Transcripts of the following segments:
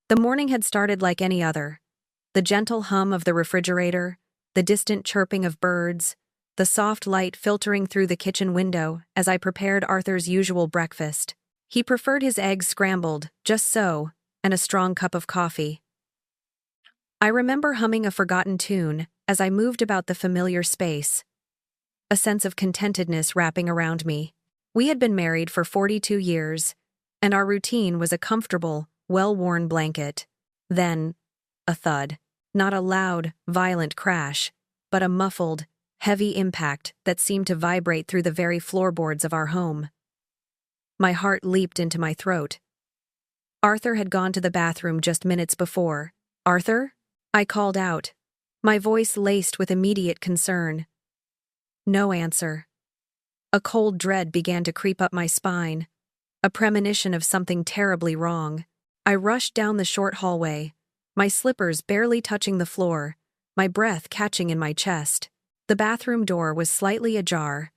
The morning had started like any other. The gentle hum of the refrigerator, the distant chirping of birds, the soft light filtering through the kitchen window as I prepared Arthur's usual breakfast. He preferred his eggs scrambled, just so, and a strong cup of coffee. I remember humming a forgotten tune as I moved about the familiar space, a sense of contentedness wrapping around me. We had been married for 42 years, and our routine was a comfortable, well-worn blanket. Then, a thud. Not a loud, violent crash, but a muffled, heavy impact that seemed to vibrate through the very floorboards of our home. My heart leaped into my throat. Arthur had gone to the bathroom just minutes before. "Arthur?" I called out, my voice laced with immediate concern. No answer. A cold dread began to creep up my spine, a premonition of something terribly wrong. I rushed down the short hallway, my slippers barely touching the floor, my breath catching in my chest. The bathroom door was slightly ajar.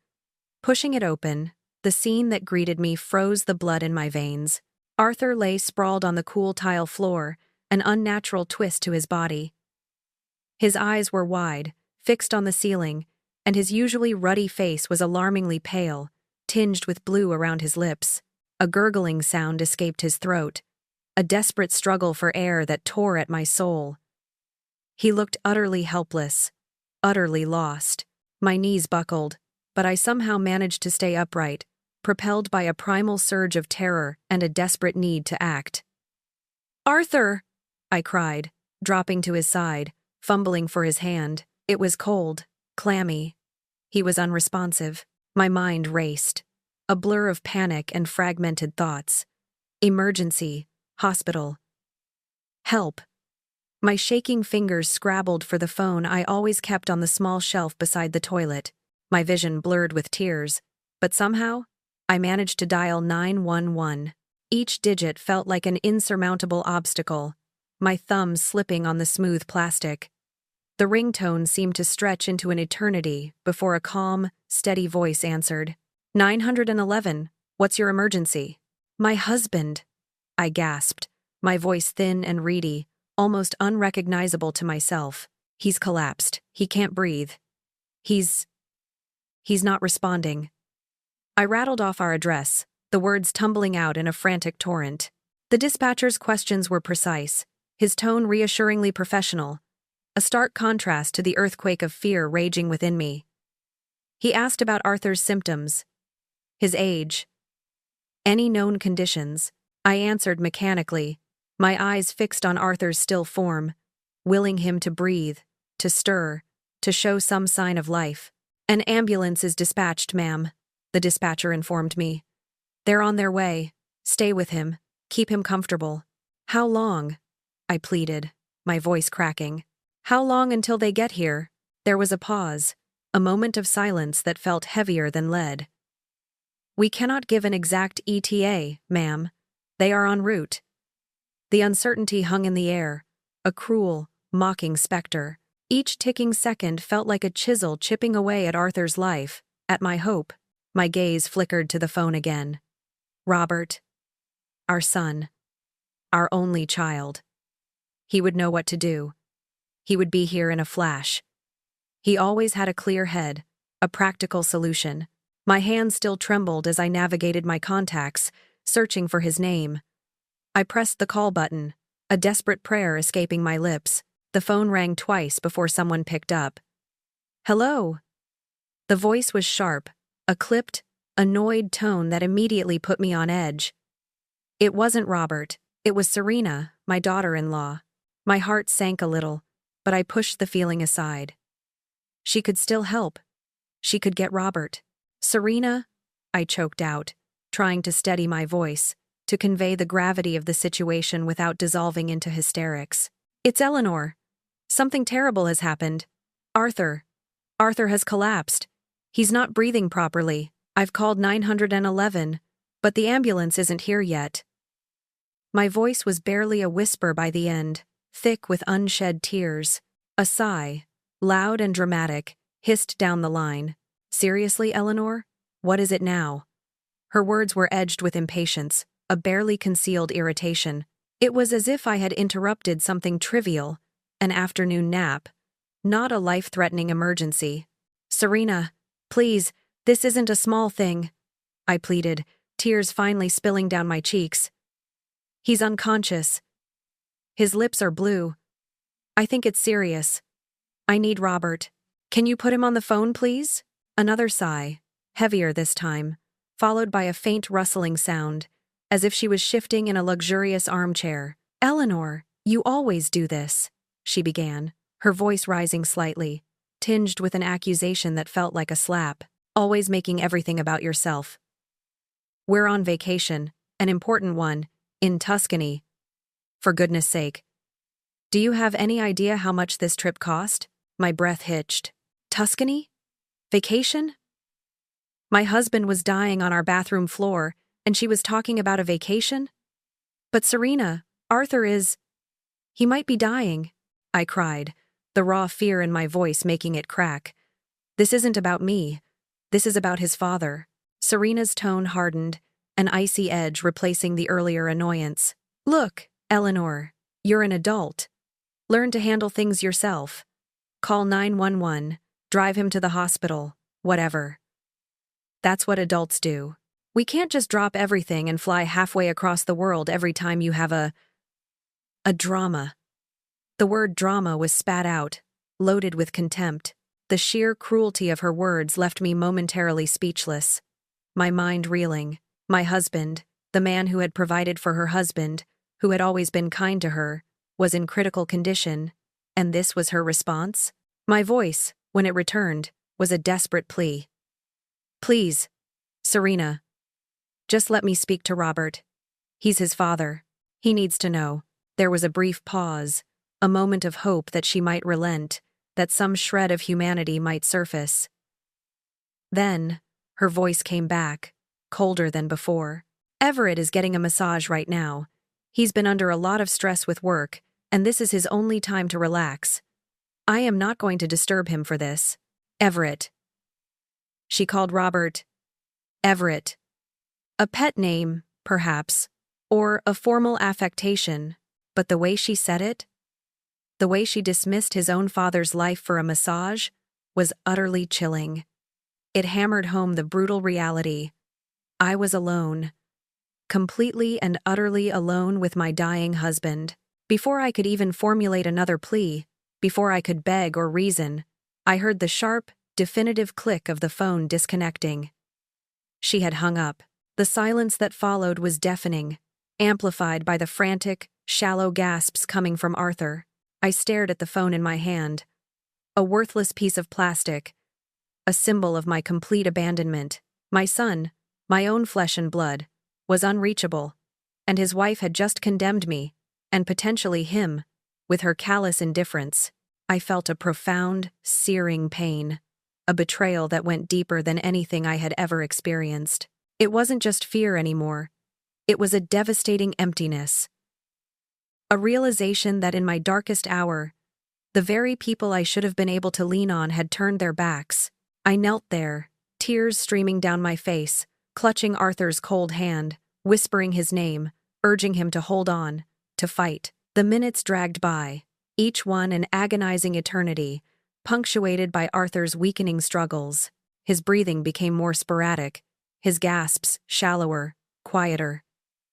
Pushing it open, the scene that greeted me froze the blood in my veins. Arthur lay sprawled on the cool tile floor, an unnatural twist to his body. His eyes were wide, fixed on the ceiling, and his usually ruddy face was alarmingly pale, tinged with blue around his lips. A gurgling sound escaped his throat, a desperate struggle for air that tore at my soul. He looked utterly helpless, utterly lost. My knees buckled, but I somehow managed to stay upright, propelled by a primal surge of terror and a desperate need to act. "Arthur!" I cried, dropping to his side, fumbling for his hand. It was cold, clammy. He was unresponsive. My mind raced, a blur of panic and fragmented thoughts. Emergency, hospital. Help. My shaking fingers scrabbled for the phone I always kept on the small shelf beside the toilet. My vision blurred with tears, but somehow, I managed to dial 911. Each digit felt like an insurmountable obstacle, my thumbs slipping on the smooth plastic. The ringtone seemed to stretch into an eternity before a calm, steady voice answered. 911, what's your emergency? My husband, I gasped, my voice thin and reedy, almost unrecognizable to myself. He's collapsed. He can't breathe. He's not responding. I rattled off our address, the words tumbling out in a frantic torrent. The dispatcher's questions were precise, his tone reassuringly professional, a stark contrast to the earthquake of fear raging within me. He asked about Arthur's symptoms, his age, any known conditions. I answered mechanically, my eyes fixed on Arthur's still form, willing him to breathe, to stir, to show some sign of life. "An ambulance is dispatched, ma'am," the dispatcher informed me. "They're on their way. Stay with him. Keep him comfortable." "How long?" I pleaded, my voice cracking. "How long until they get here?" There was a pause, a moment of silence that felt heavier than lead. "We cannot give an exact ETA, ma'am. They are en route." The uncertainty hung in the air, a cruel, mocking specter. Each ticking second felt like a chisel chipping away at Arthur's life, at my hope. My gaze flickered to the phone again. Robert. Our son. Our only child. He would know what to do. He would be here in a flash. He always had a clear head, a practical solution. My hands still trembled as I navigated my contacts, searching for his name. I pressed the call button, a desperate prayer escaping my lips. The phone rang twice before someone picked up. "Hello?" The voice was sharp, a clipped, annoyed tone that immediately put me on edge. It wasn't Robert. It was Serena, my daughter-in-law. My heart sank a little, but I pushed the feeling aside. She could still help. She could get Robert. "Serena?" I choked out, trying to steady my voice, to convey the gravity of the situation without dissolving into hysterics. "It's Eleanor. Something terrible has happened. Arthur has collapsed. He's not breathing properly. I've called 911, but the ambulance isn't here yet." My voice was barely a whisper by the end, thick with unshed tears. A sigh, loud and dramatic, hissed down the line. "Seriously, Eleanor? What is it now?" Her words were edged with impatience, a barely concealed irritation. It was as if I had interrupted something trivial, an afternoon nap, not a life-threatening emergency. "Serena, please, this isn't a small thing," I pleaded, tears finally spilling down my cheeks. "He's unconscious. His lips are blue. I think it's serious. I need Robert. Can you put him on the phone, please?" Another sigh, heavier this time, followed by a faint rustling sound, as if she was shifting in a luxurious armchair. "Eleanor, you always do this," she began, her voice rising slightly, tinged with an accusation that felt like a slap. "Always making everything about yourself. We're on vacation, an important one, in Tuscany. For goodness sake. Do you have any idea how much this trip cost?" My breath hitched. Tuscany? Vacation? My husband was dying on our bathroom floor, and she was talking about a vacation? "But Serena, Arthur is... he might be dying," I cried, the raw fear in my voice making it crack. "This isn't about me. This is about his father." Serena's tone hardened, an icy edge replacing the earlier annoyance. "Look, Eleanor, you're an adult. Learn to handle things yourself. Call 911, drive him to the hospital, whatever. That's what adults do. We can't just drop everything and fly halfway across the world every time you have a drama." The word drama was spat out, loaded with contempt. The sheer cruelty of her words left me momentarily speechless, my mind reeling. My husband, the man who had provided for her husband, who had always been kind to her, was in critical condition, and this was her response? My voice, when it returned, was a desperate plea. "Please, Serena, just let me speak to Robert. He's his father. He needs to know." There was a brief pause, a moment of hope that she might relent, that some shred of humanity might surface. Then, her voice came back, colder than before. "Everett is getting a massage right now. He's been under a lot of stress with work, and this is his only time to relax. I am not going to disturb him for this. Everett." She called Robert Everett. A pet name, perhaps, or a formal affectation, but the way she said it, the way she dismissed his own father's life for a massage, was utterly chilling. It hammered home the brutal reality. I was alone. Completely and utterly alone with my dying husband. Before I could even formulate another plea, before I could beg or reason, I heard the sharp, definitive click of the phone disconnecting. She had hung up. The silence that followed was deafening, amplified by the frantic, shallow gasps coming from Arthur. I stared at the phone in my hand. A worthless piece of plastic, a symbol of my complete abandonment. My son, my own flesh and blood, was unreachable, and his wife had just condemned me, and potentially him, with her callous indifference. I felt a profound, searing pain, a betrayal that went deeper than anything I had ever experienced. It wasn't just fear anymore. It was a devastating emptiness. A realization that in my darkest hour, the very people I should have been able to lean on had turned their backs. I knelt there, tears streaming down my face, clutching Arthur's cold hand, whispering his name, urging him to hold on, to fight. The minutes dragged by, each one an agonizing eternity, punctuated by Arthur's weakening struggles. His breathing became more sporadic, his gasps shallower, quieter.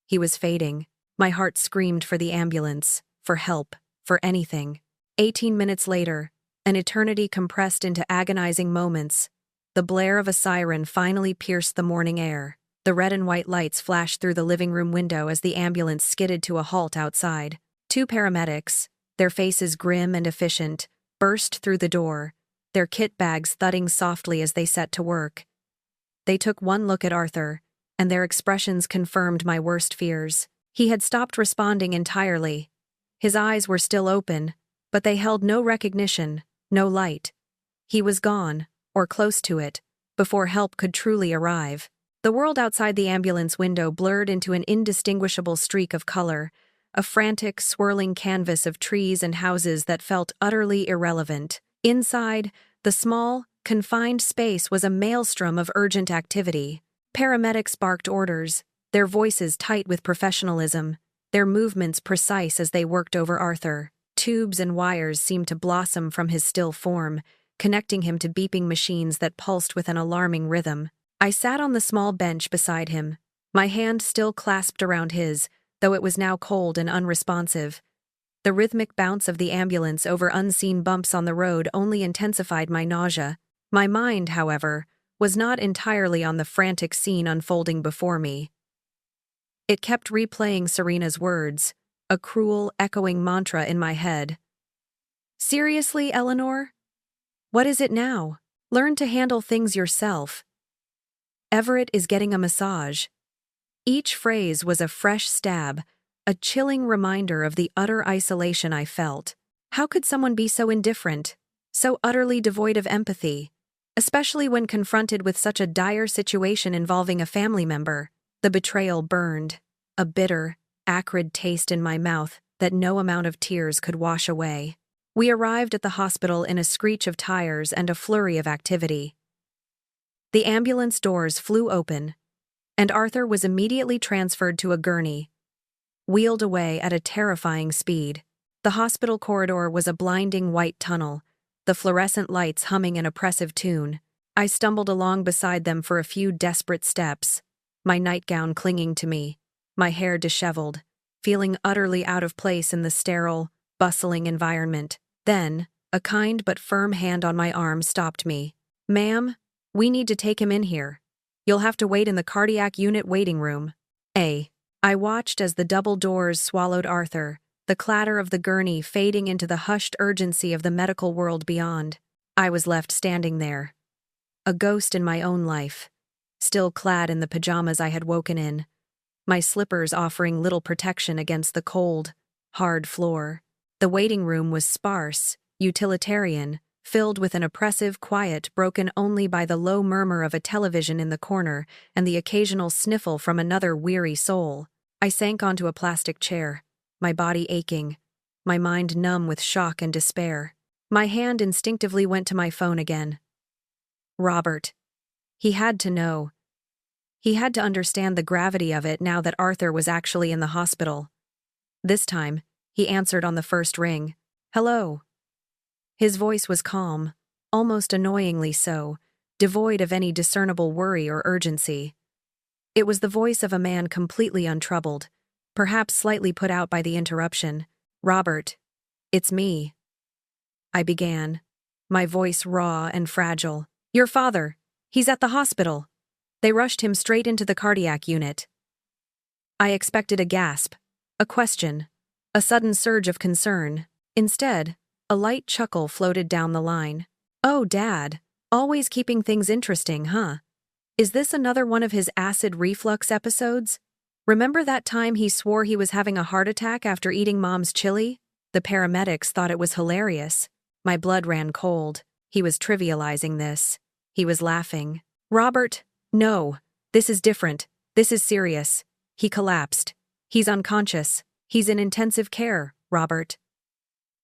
He was fading. My heart screamed for the ambulance, for help, for anything. 18 minutes later, an eternity compressed into agonizing moments, the blare of a siren finally pierced the morning air. The red and white lights flashed through the living room window as the ambulance skidded to a halt outside. 2 paramedics, their faces grim and efficient, burst through the door, their kit bags thudding softly as they set to work. They took one look at Arthur, and their expressions confirmed my worst fears. He had stopped responding entirely. His eyes were still open, but they held no recognition, no light. He was gone, or close to it, before help could truly arrive. The world outside the ambulance window blurred into an indistinguishable streak of color, a frantic, swirling canvas of trees and houses that felt utterly irrelevant. Inside, the small, confined space was a maelstrom of urgent activity. Paramedics barked orders, their voices tight with professionalism, their movements precise as they worked over Arthur. Tubes and wires seemed to blossom from his still form, connecting him to beeping machines that pulsed with an alarming rhythm. I sat on the small bench beside him, my hand still clasped around his, though it was now cold and unresponsive. The rhythmic bounce of the ambulance over unseen bumps on the road only intensified my nausea. My mind, however, was not entirely on the frantic scene unfolding before me. It kept replaying Serena's words, a cruel, echoing mantra in my head. Seriously, Eleanor? What is it now? Learn to handle things yourself. Everett is getting a massage. Each phrase was a fresh stab, a chilling reminder of the utter isolation I felt. How could someone be so indifferent, so utterly devoid of empathy, especially when confronted with such a dire situation involving a family member? The betrayal burned, a bitter, acrid taste in my mouth that no amount of tears could wash away. We arrived at the hospital in a screech of tires and a flurry of activity. The ambulance doors flew open, and Arthur was immediately transferred to a gurney, wheeled away at a terrifying speed. The hospital corridor was a blinding white tunnel, the fluorescent lights humming an oppressive tune. I stumbled along beside them for a few desperate steps, my nightgown clinging to me, my hair disheveled, feeling utterly out of place in the sterile, bustling environment. Then, a kind but firm hand on my arm stopped me. "Ma'am, we need to take him in here. You'll have to wait in the cardiac unit waiting room." I watched as the double doors swallowed Arthur, the clatter of the gurney fading into the hushed urgency of the medical world beyond. I was left standing there, a ghost in my own life, still clad in the pajamas I had woken in, my slippers offering little protection against the cold, hard floor. The waiting room was sparse, utilitarian, filled with an oppressive quiet broken only by the low murmur of a television in the corner and the occasional sniffle from another weary soul. I sank onto a plastic chair, my body aching, my mind numb with shock and despair. My hand instinctively went to my phone again. Robert. He had to know. He had to understand the gravity of it now that Arthur was actually in the hospital. This time, he answered on the first ring. "Hello." His voice was calm, almost annoyingly so, devoid of any discernible worry or urgency. It was the voice of a man completely untroubled, perhaps slightly put out by the interruption. "Robert, it's me," I began, my voice raw and fragile. "Your father, he's at the hospital. They rushed him straight into the cardiac unit." I expected a gasp, a question, a sudden surge of concern. Instead, a light chuckle floated down the line. "Oh, Dad, always keeping things interesting, huh? Is this another one of his acid reflux episodes? Remember that time he swore he was having a heart attack after eating Mom's chili?" The paramedics thought it was hilarious. My blood ran cold. He was trivializing this. He was laughing. "Robert, no. This is different. This is serious. He collapsed. He's unconscious. He's in intensive care, Robert."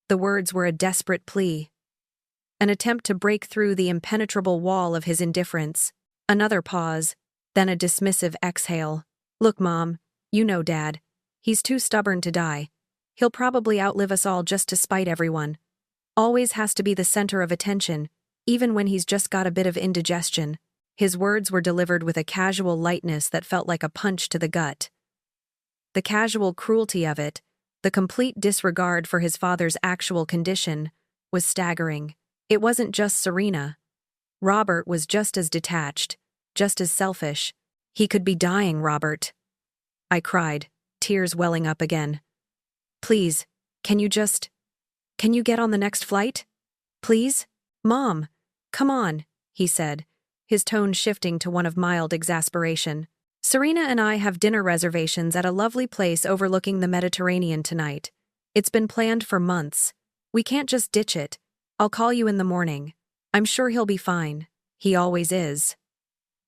The words were a desperate plea, an attempt to break through the impenetrable wall of his indifference. Another pause, then a dismissive exhale. "Look, Mom, you know Dad. He's too stubborn to die. He'll probably outlive us all just to spite everyone. Always has to be the center of attention, even when he's just got a bit of indigestion." His words were delivered with a casual lightness that felt like a punch to the gut. The casual cruelty of it, the complete disregard for his father's actual condition, was staggering. It wasn't just Serena. Robert was just as detached, just as selfish. "He could be dying, Robert," I cried, tears welling up again. "Please, can you get on the next flight? Please? Mom, come on," he said, his tone shifting to one of mild exasperation. "Serena and I have dinner reservations at a lovely place overlooking the Mediterranean tonight. It's been planned for months. We can't just ditch it. I'll call you in the morning. I'm sure he'll be fine. He always is."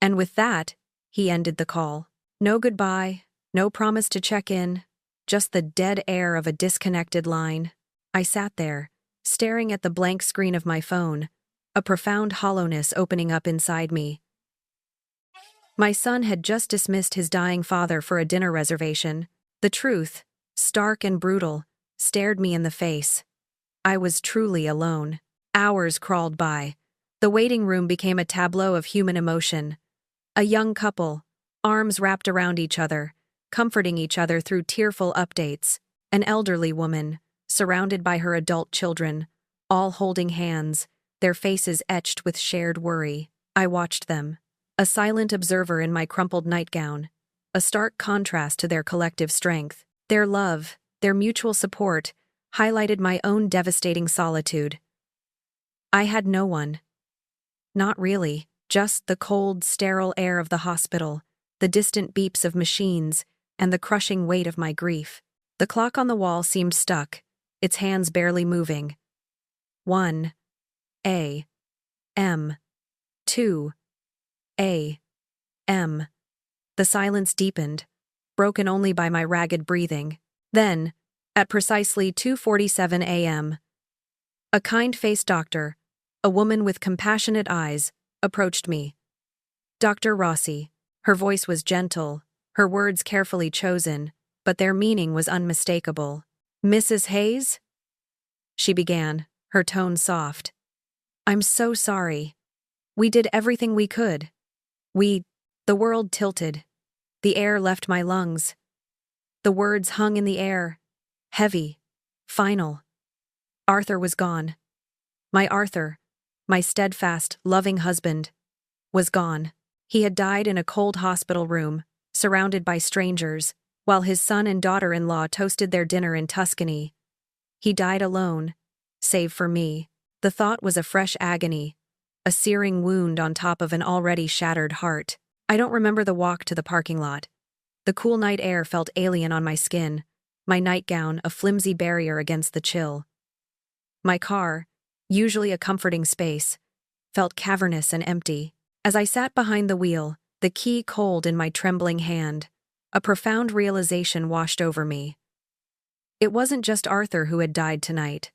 And with that, he ended the call. No goodbye, no promise to check in, just the dead air of a disconnected line. I sat there, staring at the blank screen of my phone, a profound hollowness opening up inside me. My son had just dismissed his dying father for a dinner reservation. The truth, stark and brutal, stared me in the face. I was truly alone. Hours crawled by. The waiting room became a tableau of human emotion. A young couple, arms wrapped around each other, comforting each other through tearful updates. An elderly woman, surrounded by her adult children, all holding hands, their faces etched with shared worry. I watched them, a silent observer in my crumpled nightgown, a stark contrast to their collective strength. Their love, their mutual support, highlighted my own devastating solitude. I had no one. Not really, just the cold, sterile air of the hospital, the distant beeps of machines, and the crushing weight of my grief. The clock on the wall seemed stuck, its hands barely moving. 1 a.m. 2 a.m. The silence deepened, broken only by my ragged breathing. Then, at precisely 2:47 a.m., a kind-faced doctor, a woman with compassionate eyes, approached me. Dr. Rossi. Her voice was gentle, her words carefully chosen, but their meaning was unmistakable. "Mrs. Hayes?" she began, her tone soft. "I'm so sorry. We did everything we could. The world tilted. The air left my lungs. The words hung in the air, heavy, final. Arthur was gone. My Arthur, my steadfast, loving husband, was gone. He had died in a cold hospital room, surrounded by strangers, while his son and daughter-in-law toasted their dinner in Tuscany. He died alone, save for me. The thought was a fresh agony, a searing wound on top of an already shattered heart. I don't remember the walk to the parking lot. The cool night air felt alien on my skin, my nightgown a flimsy barrier against the chill. My car, usually a comforting space, felt cavernous and empty. As I sat behind the wheel, the key cold in my trembling hand, a profound realization washed over me. It wasn't just Arthur who had died tonight.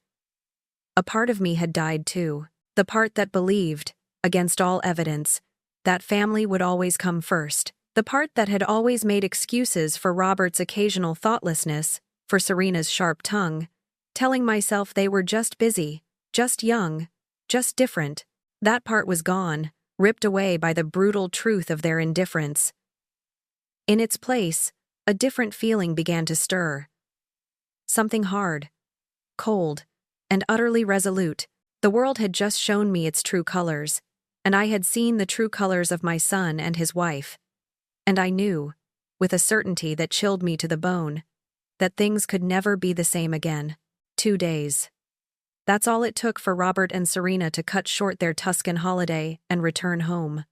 A part of me had died too, the part that believed, against all evidence, that family would always come first, the part that had always made excuses for Robert's occasional thoughtlessness, for Serena's sharp tongue, telling myself they were just busy, just young, just different. That part was gone, ripped away by the brutal truth of their indifference. In its place, a different feeling began to stir. Something hard, cold, and utterly resolute. The world had just shown me its true colors, and I had seen the true colors of my son and his wife. And I knew, with a certainty that chilled me to the bone, that things could never be the same again. 2 days. That's all it took for Robert and Serena to cut short their Tuscan holiday and return home.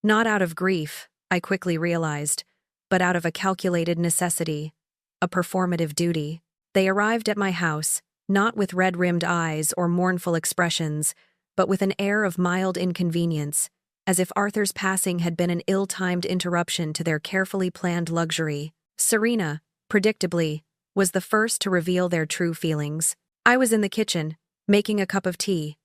Not out of grief, I quickly realized, but out of a calculated necessity, a performative duty. They arrived at my house, not with red-rimmed eyes or mournful expressions, but with an air of mild inconvenience, as if Arthur's passing had been an ill-timed interruption to their carefully planned luxury. Serena, predictably, was the first to reveal their true feelings. I was in the kitchen, making a cup of tea.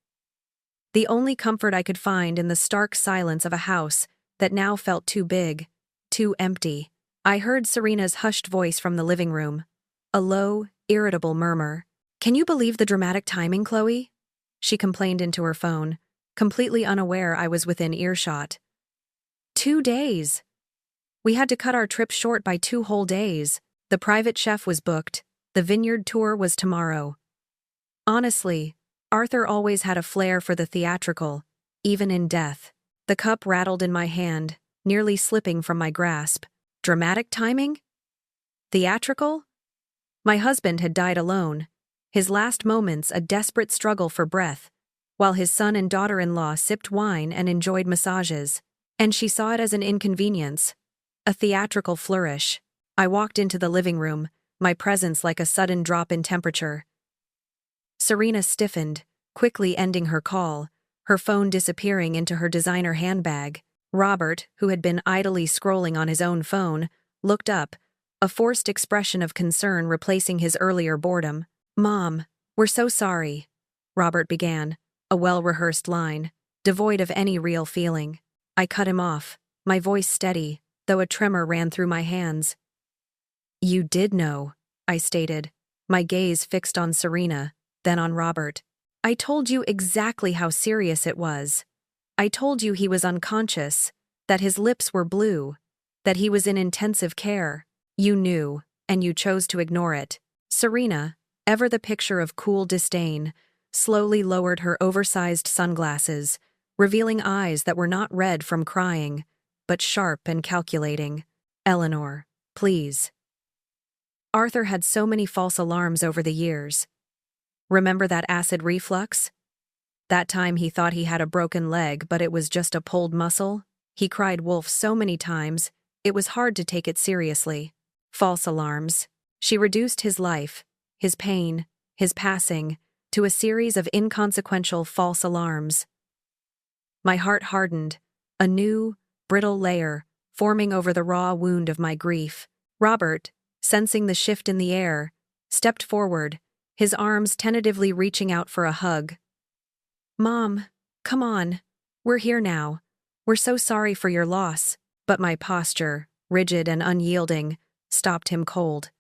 The only comfort I could find in the stark silence of a house that now felt too big, too empty. I heard Serena's hushed voice from the living room, a low, irritable murmur. "Can you believe the dramatic timing, Chloe?" she complained into her phone, completely unaware I was within earshot. 2 days! We had to cut our trip short by 2 whole days. The private chef was booked, the vineyard tour was tomorrow. Honestly, Arthur always had a flair for the theatrical, even in death. The cup rattled in my hand, nearly slipping from my grasp. Dramatic timing? Theatrical? My husband had died alone, his last moments a desperate struggle for breath, while his son and daughter-in-law sipped wine and enjoyed massages. And she saw it as an inconvenience, a theatrical flourish. I walked into the living room, my presence like a sudden drop in temperature. Serena stiffened, quickly ending her call, her phone disappearing into her designer handbag. Robert, who had been idly scrolling on his own phone, looked up, a forced expression of concern replacing his earlier boredom. "Mom, we're so sorry," Robert began, a well-rehearsed line, devoid of any real feeling. I cut him off, my voice steady, though a tremor ran through my hands. "You did know," I stated, my gaze fixed on Serena, then on Robert. I told you exactly how serious it was. I told you he was unconscious, that his lips were blue, that he was in intensive care. You knew, and you chose to ignore it. Serena, ever the picture of cool disdain, slowly lowered her oversized sunglasses, revealing eyes that were not red from crying, but sharp and calculating. Eleanor, please. Arthur had so many false alarms over the years. Remember that acid reflux? That time he thought he had a broken leg, but it was just a pulled muscle? He cried wolf so many times, it was hard to take it seriously. False alarms. She reduced his life, his pain, his passing, to a series of inconsequential false alarms. My heart hardened, a new, brittle layer forming over the raw wound of my grief. Robert, sensing the shift in the air, stepped forward, his arms tentatively reaching out for a hug. Mom, come on. We're here now. We're so sorry for your loss. But my posture, rigid and unyielding, stopped him cold.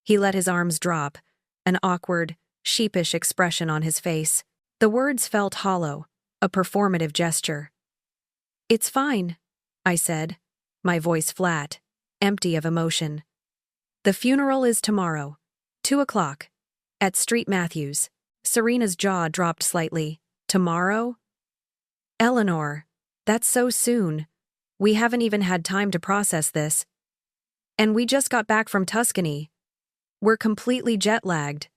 He let his arms drop, an awkward, sheepish expression on his face. The words felt hollow, a performative gesture. It's fine, I said, my voice flat, empty of emotion. The funeral is tomorrow, 2:00, at Street Matthews. Serena's jaw dropped slightly. Tomorrow? Eleanor, that's so soon. We haven't even had time to process this. And we just got back from Tuscany. We're completely jet-lagged.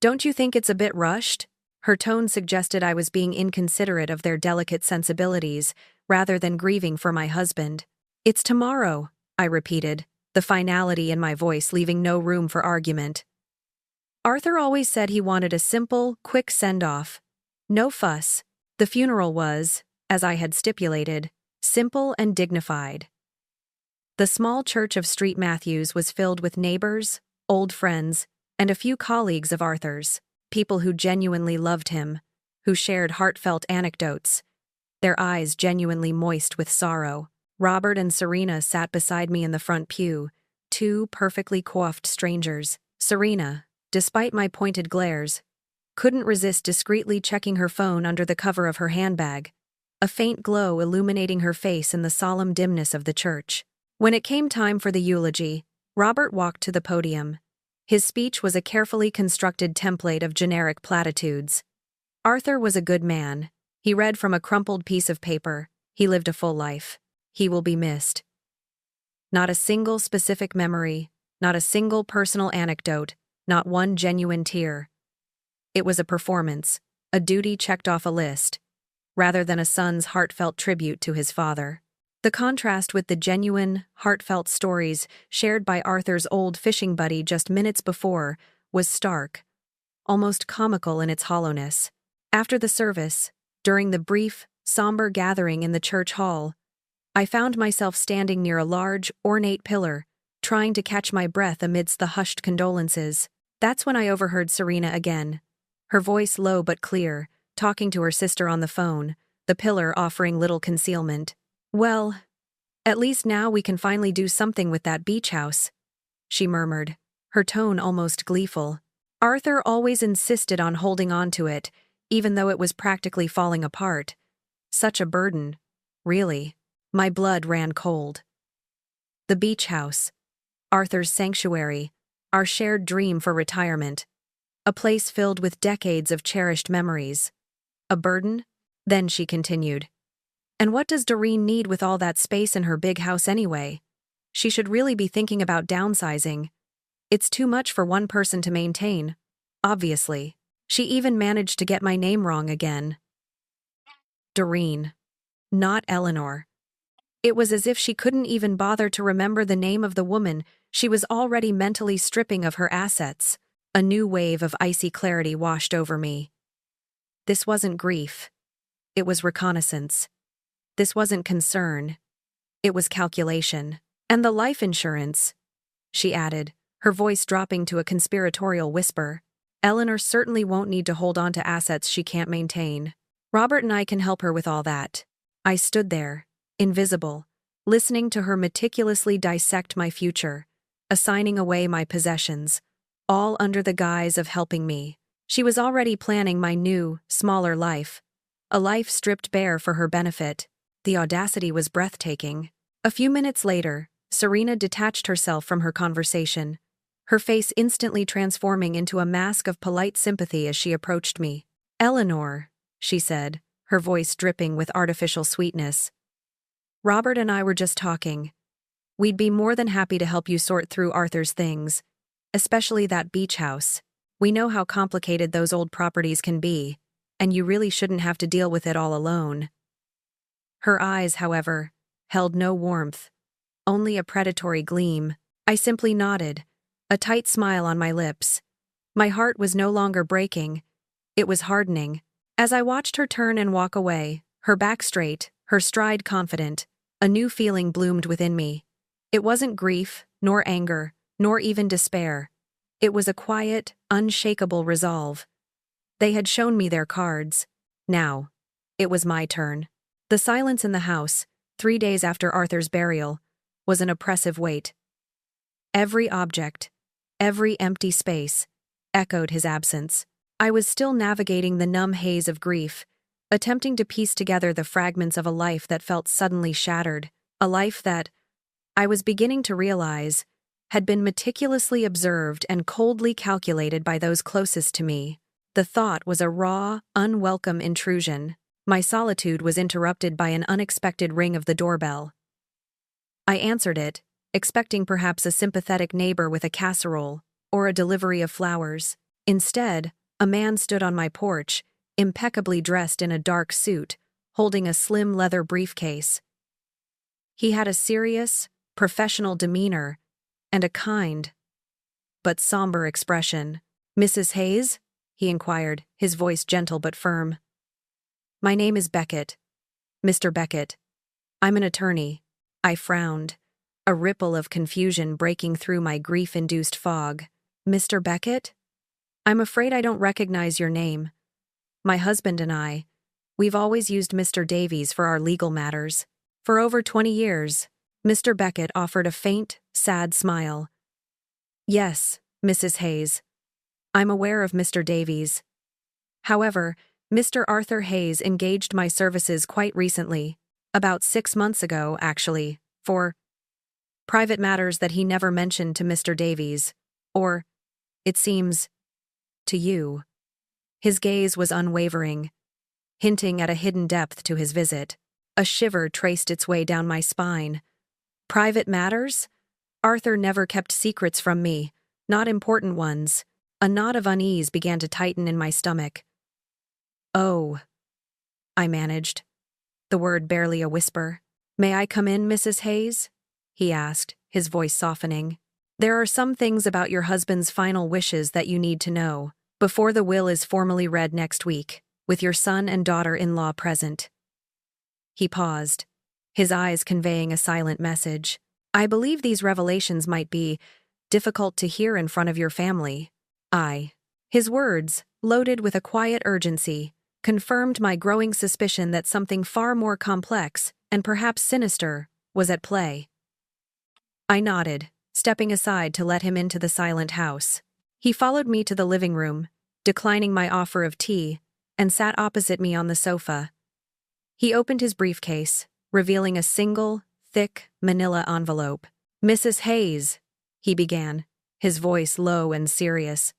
Don't you think it's a bit rushed? Her tone suggested I was being inconsiderate of their delicate sensibilities, rather than grieving for my husband. It's tomorrow, I repeated, the finality in my voice leaving no room for argument. Arthur always said he wanted a simple, quick send-off. No fuss. The funeral was, as I had stipulated, simple and dignified. The small church of Street Matthews was filled with neighbors, old friends, and a few colleagues of Arthur's, people who genuinely loved him, who shared heartfelt anecdotes, their eyes genuinely moist with sorrow. Robert and Serena sat beside me in the front pew, two perfectly coiffed strangers. Serena, despite my pointed glares, couldn't resist discreetly checking her phone under the cover of her handbag, a faint glow illuminating her face in the solemn dimness of the church. When it came time for the eulogy, Robert walked to the podium. His speech was a carefully constructed template of generic platitudes. Arthur was a good man. He read from a crumpled piece of paper. He lived a full life. He will be missed. Not a single specific memory, not a single personal anecdote, not one genuine tear. It was a performance, a duty checked off a list, rather than a son's heartfelt tribute to his father. The contrast with the genuine, heartfelt stories shared by Arthur's old fishing buddy just minutes before was stark, almost comical in its hollowness. After the service, during the brief, somber gathering in the church hall, I found myself standing near a large, ornate pillar, trying to catch my breath amidst the hushed condolences. That's when I overheard Serena again, her voice low but clear, talking to her sister on the phone, the pillar offering little concealment. Well, at least now we can finally do something with that beach house, she murmured, her tone almost gleeful. Arthur always insisted on holding on to it, even though it was practically falling apart. Such a burden, really. My blood ran cold. The beach house, Arthur's sanctuary, our shared dream for retirement. A place filled with decades of cherished memories. A burden? Then she continued. And what does Dorene need with all that space in her big house anyway? She should really be thinking about downsizing. It's too much for one person to maintain, obviously. She even managed to get my name wrong again. Dorene. Not Eleanor. It was as if she couldn't even bother to remember the name of the woman she was already mentally stripping of her assets. A new wave of icy clarity washed over me. This wasn't grief. It was reconnaissance. This wasn't concern. It was calculation. And the life insurance, she added, her voice dropping to a conspiratorial whisper. Eleanor certainly won't need to hold on to assets she can't maintain. Robert and I can help her with all that. I stood there, invisible, listening to her meticulously dissect my future, assigning away my possessions, all under the guise of helping me. She was already planning my new, smaller life, a life stripped bare for her benefit. The audacity was breathtaking. A few minutes later, Serena detached herself from her conversation, her face instantly transforming into a mask of polite sympathy as she approached me. "Eleanor," she said, her voice dripping with artificial sweetness. "Robert and I were just talking. We'd be more than happy to help you sort through Arthur's things, especially that beach house. We know how complicated those old properties can be, and you really shouldn't have to deal with it all alone." Her eyes, however, held no warmth, only a predatory gleam. I simply nodded, a tight smile on my lips. My heart was no longer breaking, it was hardening. As I watched her turn and walk away, her back straight, her stride confident, a new feeling bloomed within me. It wasn't grief, nor anger, nor even despair. It was a quiet, unshakable resolve. They had shown me their cards. Now, it was my turn. The silence in the house, 3 days after Arthur's burial, was an oppressive weight. Every object, every empty space, echoed his absence. I was still navigating the numb haze of grief, attempting to piece together the fragments of a life that felt suddenly shattered, a life that, I was beginning to realize, had been meticulously observed and coldly calculated by those closest to me. The thought was a raw, unwelcome intrusion. My solitude was interrupted by an unexpected ring of the doorbell. I answered it, expecting perhaps a sympathetic neighbor with a casserole or a delivery of flowers. Instead, a man stood on my porch, impeccably dressed in a dark suit, holding a slim leather briefcase. He had a serious, professional demeanor and a kind, but somber expression. "Mrs. Hayes?" he inquired, his voice gentle but firm. "My name is Beckett. Mr. Beckett. I'm an attorney." I frowned, a ripple of confusion breaking through my grief-induced fog. "Mr. Beckett? I'm afraid I don't recognize your name. My husband and we've always used Mr. Davies for our legal matters. For over 20 years, Mr. Beckett offered a faint, sad smile. "Yes, Mrs. Hayes. I'm aware of Mr. Davies. However, Mr. Arthur Hayes engaged my services quite recently, about 6 months ago, actually, for private matters that he never mentioned to Mr. Davies, or, it seems, to you." His gaze was unwavering, hinting at a hidden depth to his visit. A shiver traced its way down my spine. Private matters? Arthur never kept secrets from me, not important ones. A knot of unease began to tighten in my stomach. "Oh," I managed, the word barely a whisper. "May I come in, Mrs. Hayes?" he asked, his voice softening. "There are some things about your husband's final wishes that you need to know, before the will is formally read next week, with your son and daughter-in-law present." He paused, his eyes conveying a silent message. "I believe these revelations might be difficult to hear in front of your family." His words, loaded with a quiet urgency, confirmed my growing suspicion that something far more complex, and perhaps sinister, was at play. I nodded, stepping aside to let him into the silent house. He followed me to the living room, declining my offer of tea, and sat opposite me on the sofa. He opened his briefcase, revealing a single, thick, manila envelope. "Mrs. Hayes," he began, his voice low and serious.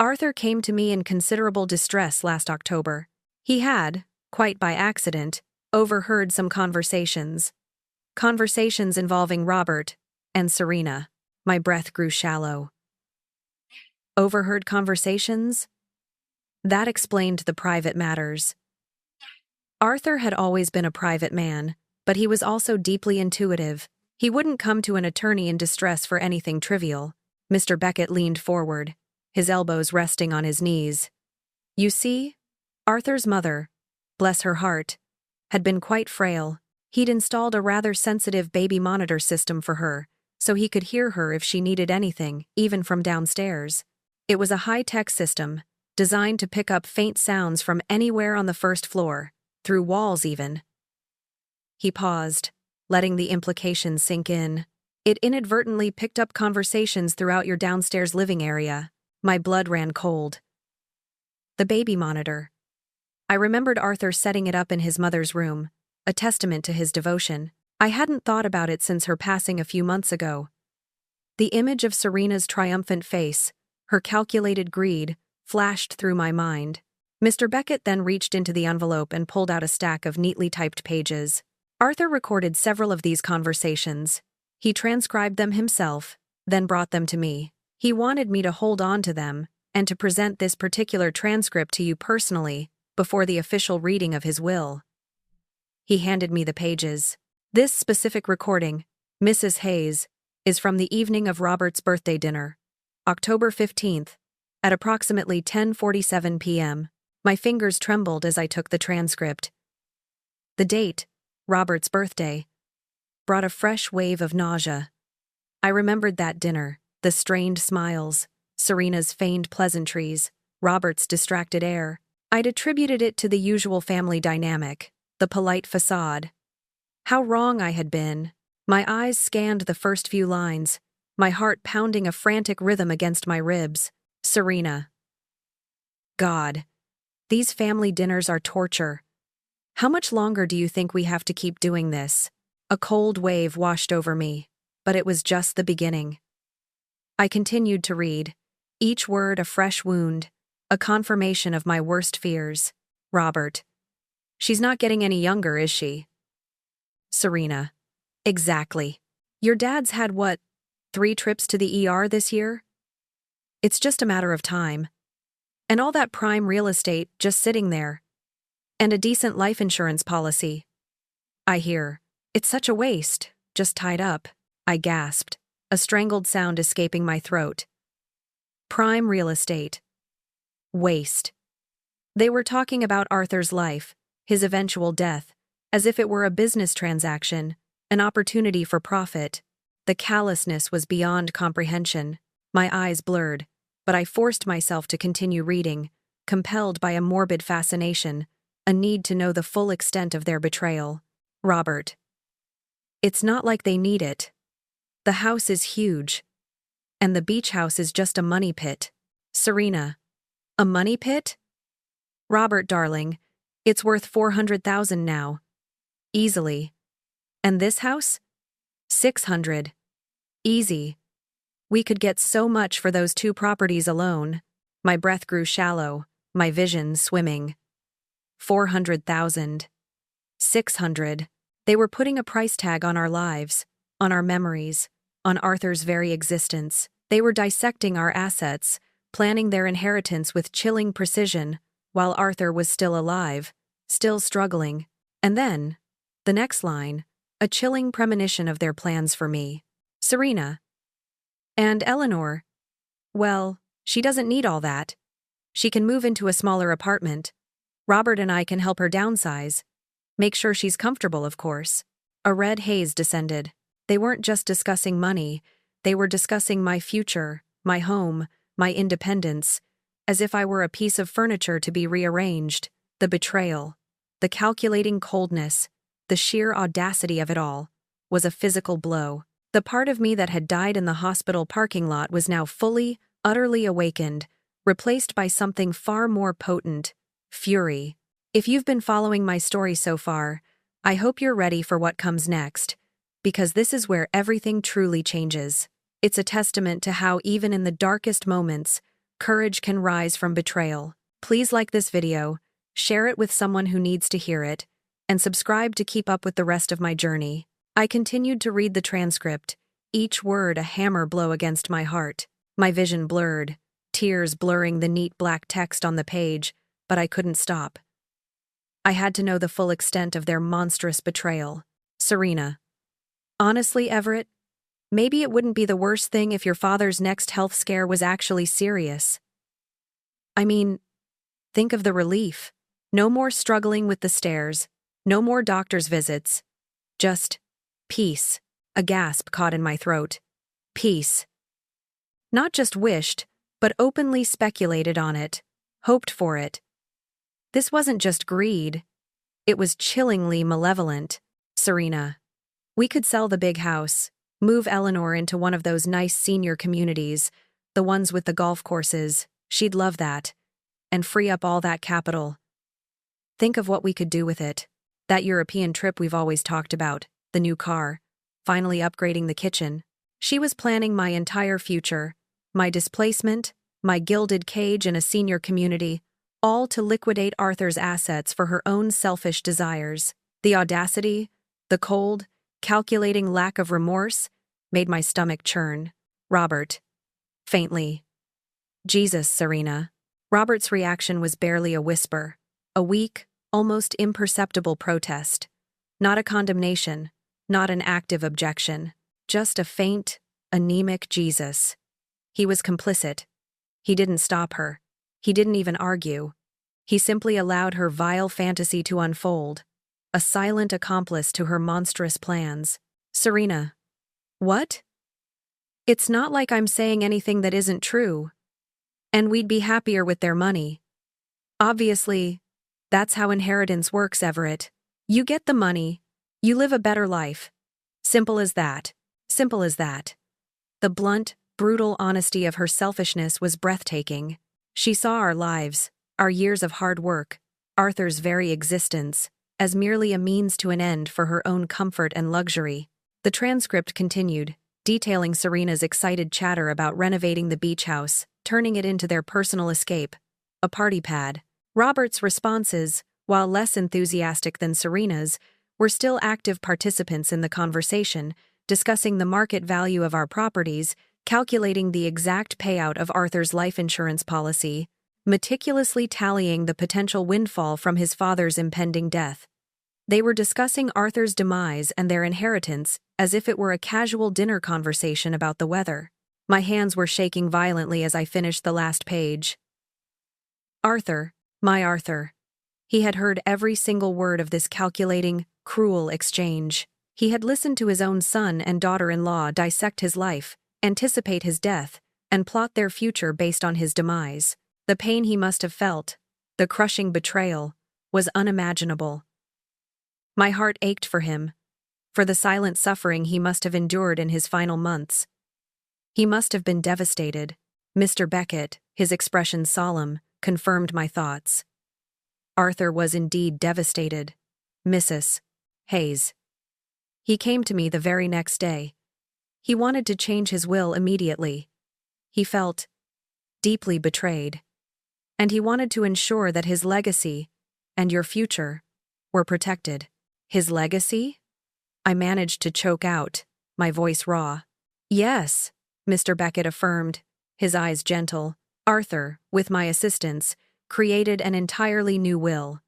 "Arthur came to me in considerable distress last October. He had, quite by accident, overheard some conversations. Conversations involving Robert and Serena." My breath grew shallow. Overheard conversations? That explained the private matters. Arthur had always been a private man, but he was also deeply intuitive. He wouldn't come to an attorney in distress for anything trivial. Mr. Beckett leaned forward, his elbows resting on his knees. "You see, Arthur's mother, bless her heart, had been quite frail. He'd installed a rather sensitive baby monitor system for her, so he could hear her if she needed anything, even from downstairs. It was a high-tech system, designed to pick up faint sounds from anywhere on the first floor, through walls even." He paused, letting the implications sink in. It inadvertently picked up conversations throughout your downstairs living area. My blood ran cold. The baby monitor. I remembered Arthur setting it up in his mother's room, a testament to his devotion. I hadn't thought about it since her passing a few months ago. The image of Serena's triumphant face, her calculated greed, flashed through my mind. Mr. Beckett then reached into the envelope and pulled out a stack of neatly typed pages. Arthur recorded several of these conversations. He transcribed them himself, then brought them to me. He wanted me to hold on to them, and to present this particular transcript to you personally, before the official reading of his will. He handed me the pages. This specific recording, Mrs. Hayes, is from the evening of Robert's birthday dinner, October 15th, at approximately 10:47 p.m. My fingers trembled as I took the transcript. The date, Robert's birthday, brought a fresh wave of nausea. I remembered that dinner, the strained smiles, Serena's feigned pleasantries, Robert's distracted air. I'd attributed it to the usual family dynamic, the polite facade. How wrong I had been. My eyes scanned the first few lines, my heart pounding a frantic rhythm against my ribs. Serena. God. These family dinners are torture. How much longer do you think we have to keep doing this? A cold wave washed over me, but it was just the beginning. I continued to read, each word a fresh wound, a confirmation of my worst fears. Robert. She's not getting any younger, is she? Serena. Exactly. Your dad's had what, 3 trips to the ER this year? It's just a matter of time. And all that prime real estate just sitting there. And a decent life insurance policy. I hear. It's such a waste, just tied up. I gasped, a strangled sound escaping my throat. Prime real estate. Waste. They were talking about Arthur's life, his eventual death, as if it were a business transaction, an opportunity for profit. The callousness was beyond comprehension. My eyes blurred, but I forced myself to continue reading, compelled by a morbid fascination, a need to know the full extent of their betrayal. Robert. It's not like they need it. The house is huge. And the beach house is just a money pit. Serena. A money pit? Robert, darling, it's worth $400,000 now. Easily. And this house? 600. Easy. We could get so much for those 2 properties alone. My breath grew shallow, my vision swimming. 400,000. 600. They were putting a price tag on our lives, on our memories, on Arthur's very existence. They were dissecting our assets, planning their inheritance with chilling precision, while Arthur was still alive, still struggling. And then, the next line, a chilling premonition of their plans for me. Serena. And Eleanor. Well, she doesn't need all that. She can move into a smaller apartment. Robert and I can help her downsize. Make sure she's comfortable, of course. A red haze descended. They weren't just discussing money, they were discussing my future, my home, my independence, as if I were a piece of furniture to be rearranged. The betrayal, the calculating coldness, the sheer audacity of it all, was a physical blow. The part of me that had died in the hospital parking lot was now fully, utterly awakened, replaced by something far more potent, fury. If you've been following my story so far, I hope you're ready for what comes next, because this is where everything truly changes. It's a testament to how even in the darkest moments, courage can rise from betrayal. Please like this video, share it with someone who needs to hear it, and subscribe to keep up with the rest of my journey. I continued to read the transcript, each word a hammer blow against my heart. My vision blurred, tears blurring the neat black text on the page, but I couldn't stop. I had to know the full extent of their monstrous betrayal. Serena. Honestly, Everett, maybe it wouldn't be the worst thing if your father's next health scare was actually serious. I mean, think of the relief. No more struggling with the stairs, no more doctor's visits. Just peace. A gasp caught in my throat. Peace. Not just wished, but openly speculated on it, hoped for it. This wasn't just greed. It was chillingly malevolent. Serena. We could sell the big house, Move Eleanor into one of those nice senior communities, the ones with the golf courses. She'd love that. And free up all that capital. Think of what we could do with it. That European trip we've always talked about, the new car, finally upgrading the kitchen. She was planning my entire future, my displacement, my gilded cage in a senior community, all to liquidate Arthur's assets for her own selfish desires. The audacity, the cold, calculating lack of remorse made my stomach churn. Robert. Faintly. Jesus, Serena. Robert's reaction was barely a whisper, a weak, almost imperceptible protest. Not a condemnation, not an active objection, just a faint, anemic Jesus. He was complicit. He didn't stop her. He didn't even argue. He simply allowed her vile fantasy to unfold, a silent accomplice to her monstrous plans. Serena. What? It's not like I'm saying anything that isn't true. And we'd be happier with their money. Obviously, that's how inheritance works, Everett. You get the money, you live a better life. Simple as that. Simple as that. The blunt, brutal honesty of her selfishness was breathtaking. She saw our lives, our years of hard work, Arthur's very existence, as merely a means to an end for her own comfort and luxury. The transcript continued, detailing Serena's excited chatter about renovating the beach house, turning it into their personal escape, a party pad. Robert's responses, while less enthusiastic than Serena's, were still active participants in the conversation, discussing the market value of our properties, calculating the exact payout of Arthur's life insurance policy, meticulously tallying the potential windfall from his father's impending death. They were discussing Arthur's demise and their inheritance as if it were a casual dinner conversation about the weather. My hands were shaking violently as I finished the last page. Arthur, my Arthur. He had heard every single word of this calculating, cruel exchange. He had listened to his own son and daughter-in-law dissect his life, anticipate his death, and plot their future based on his demise. The pain he must have felt, the crushing betrayal, was unimaginable. My heart ached for him, for the silent suffering he must have endured in his final months. He must have been devastated. Mr. Beckett, his expression solemn, confirmed my thoughts. Arthur was indeed devastated. Mrs. Hayes. He came to me the very next day. He wanted to change his will immediately. He felt deeply betrayed. And he wanted to ensure that his legacy, and your future, were protected. His legacy? I managed to choke out, my voice raw. Yes, Mr. Beckett affirmed, his eyes gentle. Arthur, with my assistance, created an entirely new will.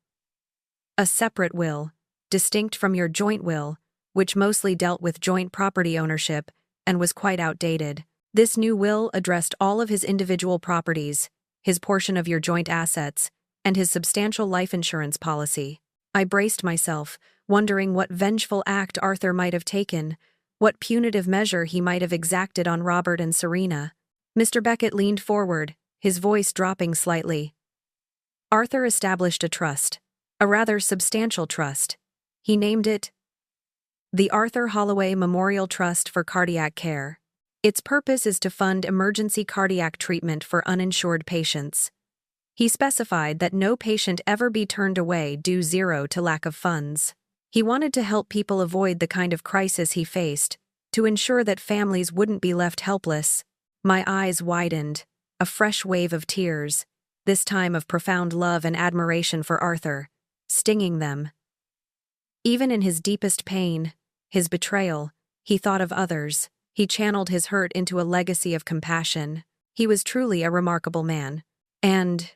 A separate will, distinct from your joint will, which mostly dealt with joint property ownership and was quite outdated. This new will addressed all of his individual properties, his portion of your joint assets, and his substantial life insurance policy. I braced myself, wondering what vengeful act Arthur might have taken, what punitive measure he might have exacted on Robert and Serena. Mr. Beckett leaned forward, his voice dropping slightly. Arthur established a trust, a rather substantial trust. He named it the Arthur Holloway Memorial Trust for Cardiac Care. Its purpose is to fund emergency cardiac treatment for uninsured patients. He specified that no patient ever be turned away due to lack of funds. He wanted to help people avoid the kind of crisis he faced, to ensure that families wouldn't be left helpless. My eyes widened, a fresh wave of tears, this time of profound love and admiration for Arthur, stinging them. Even in his deepest pain, his betrayal, he thought of others. He channeled his hurt into a legacy of compassion. He was truly a remarkable man. And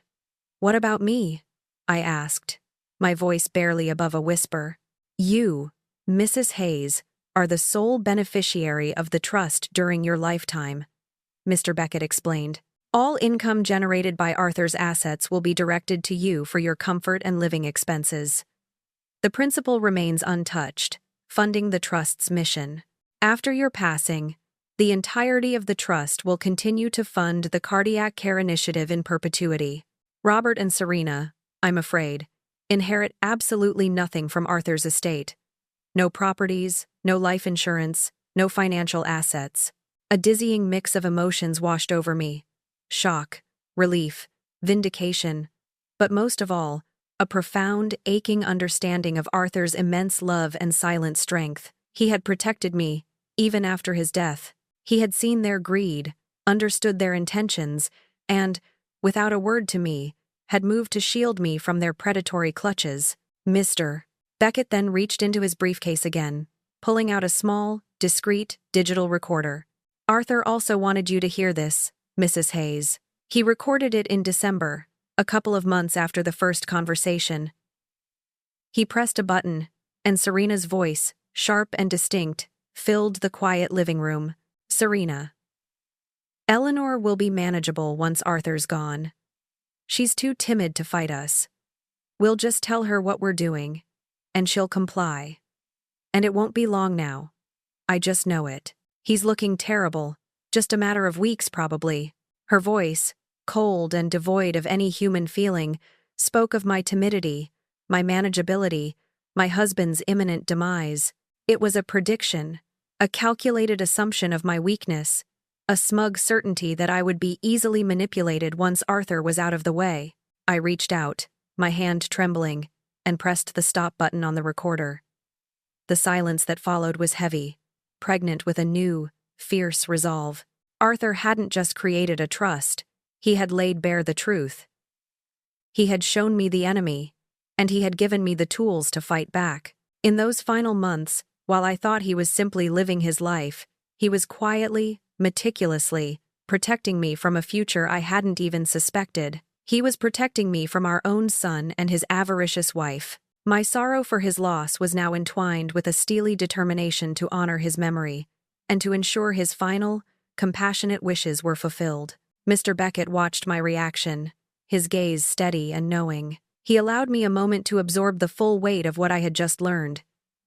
what about me? I asked, my voice barely above a whisper. You, Mrs. Hayes, are the sole beneficiary of the trust during your lifetime, Mr. Beckett explained. All income generated by Arthur's assets will be directed to you for your comfort and living expenses. The principal remains untouched, funding the trust's mission. After your passing, the entirety of the trust will continue to fund the cardiac care initiative in perpetuity. Robert and Serena, I'm afraid, inherit absolutely nothing from Arthur's estate. No properties, no life insurance, no financial assets. A dizzying mix of emotions washed over me. Shock, relief, vindication, but most of all, a profound, aching understanding of Arthur's immense love and silent strength. He had protected me, even after his death. He had seen their greed, understood their intentions, and, without a word to me, had moved to shield me from their predatory clutches. Mr. Beckett then reached into his briefcase again, pulling out a small, discreet, digital recorder. Arthur also wanted you to hear this, Mrs. Hayes. He recorded it in December, a couple of months after the first conversation. He pressed a button, and Serena's voice, sharp and distinct, filled the quiet living room. Serena. Eleanor will be manageable once Arthur's gone. She's too timid to fight us. We'll just tell her what we're doing, and she'll comply. And it won't be long now. I just know it. He's looking terrible, just a matter of weeks probably. Her voice, cold and devoid of any human feeling, spoke of my timidity, my manageability, my husband's imminent demise. It was a prediction, a calculated assumption of my weakness, a smug certainty that I would be easily manipulated once Arthur was out of the way. I reached out, my hand trembling, and pressed the stop button on the recorder. The silence that followed was heavy, pregnant with a new, fierce resolve. Arthur hadn't just created a trust, he had laid bare the truth. He had shown me the enemy, and he had given me the tools to fight back. In those final months, while I thought he was simply living his life, he was quietly, meticulously, protecting me from a future I hadn't even suspected. He was protecting me from our own son and his avaricious wife. My sorrow for his loss was now entwined with a steely determination to honor his memory, and to ensure his final, compassionate wishes were fulfilled. Mr. Beckett watched my reaction, his gaze steady and knowing. He allowed me a moment to absorb the full weight of what I had just learned,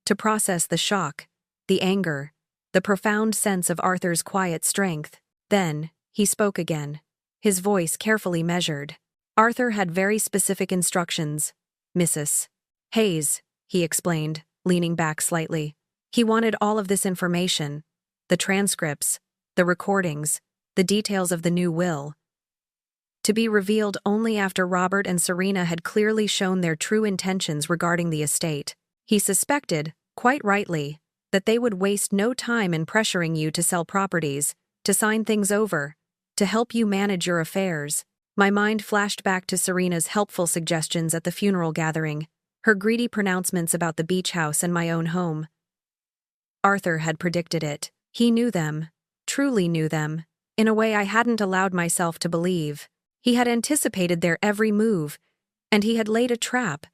to process the shock, the anger, the profound sense of Arthur's quiet strength. Then, he spoke again, his voice carefully measured. Arthur had very specific instructions, Mrs. Hayes, he explained, leaning back slightly. He wanted all of this information, the transcripts, the recordings, the details of the new will, to be revealed only after Robert and Serena had clearly shown their true intentions regarding the estate. He suspected, quite rightly, that they would waste no time in pressuring you to sell properties, to sign things over, to help you manage your affairs. My mind flashed back to Serena's helpful suggestions at the funeral gathering, her greedy pronouncements about the beach house and my own home. Arthur had predicted it. He knew them, truly knew them, in a way I hadn't allowed myself to believe. He had anticipated their every move, and he had laid a trap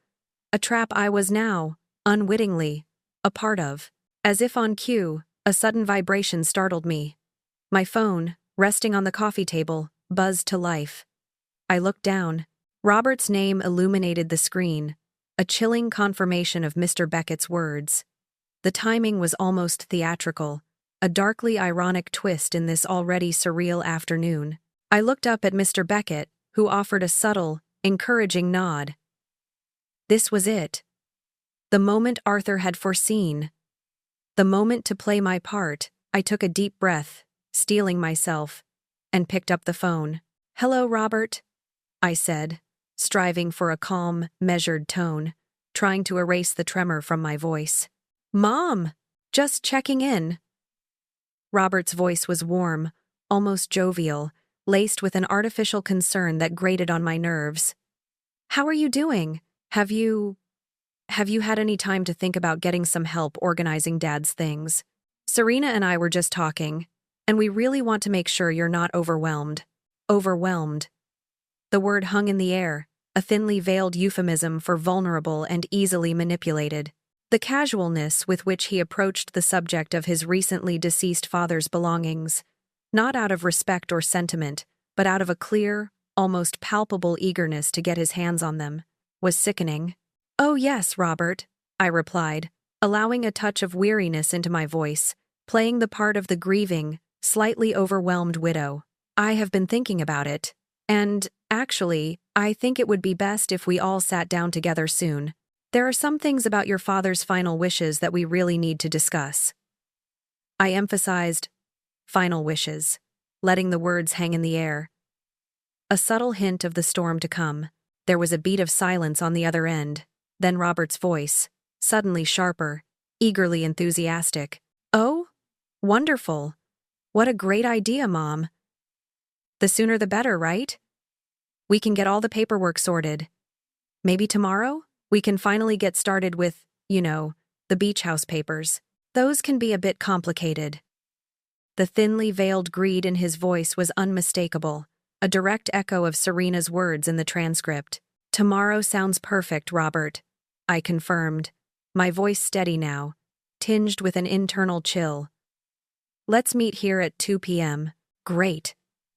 I was now, unwittingly, a part of. As if on cue, a sudden vibration startled me. My phone, resting on the coffee table, buzzed to life. I looked down. Robert's name illuminated the screen, a chilling confirmation of Mr. Beckett's words. The timing was almost theatrical, a darkly ironic twist in this already surreal afternoon. I looked up at Mr. Beckett, who offered a subtle, encouraging nod. This was it. The moment Arthur had foreseen. The moment to play my part. I took a deep breath, steeling myself, and picked up the phone. "Hello, Robert," I said, striving for a calm, measured tone, trying to erase the tremor from my voice. "Mom! Just checking in." Robert's voice was warm, almost jovial, laced with an artificial concern that grated on my nerves. "How are you doing? Have you had any time to think about getting some help organizing Dad's things? Serena and I were just talking, and we really want to make sure you're not overwhelmed." Overwhelmed. The word hung in the air, a thinly veiled euphemism for vulnerable and easily manipulated. The casualness with which he approached the subject of his recently deceased father's belongings, not out of respect or sentiment, but out of a clear, almost palpable eagerness to get his hands on them, was sickening. "Oh yes, Robert," I replied, allowing a touch of weariness into my voice, playing the part of the grieving, slightly overwhelmed widow. "I have been thinking about it, and, actually, I think it would be best if we all sat down together soon. There are some things about your father's final wishes that we really need to discuss." I emphasized final wishes, letting the words hang in the air. A subtle hint of the storm to come. There was a beat of silence on the other end, then Robert's voice, suddenly sharper, eagerly enthusiastic. "Oh? Wonderful. What a great idea, Mom. The sooner the better, right? We can get all the paperwork sorted. Maybe tomorrow, we can finally get started with, the beach house papers. Those can be a bit complicated." The thinly veiled greed in his voice was unmistakable, a direct echo of Serena's words in the transcript. "Tomorrow sounds perfect, Robert," I confirmed, my voice steady now, tinged with an internal chill. "Let's meet here at 2 p.m. Great.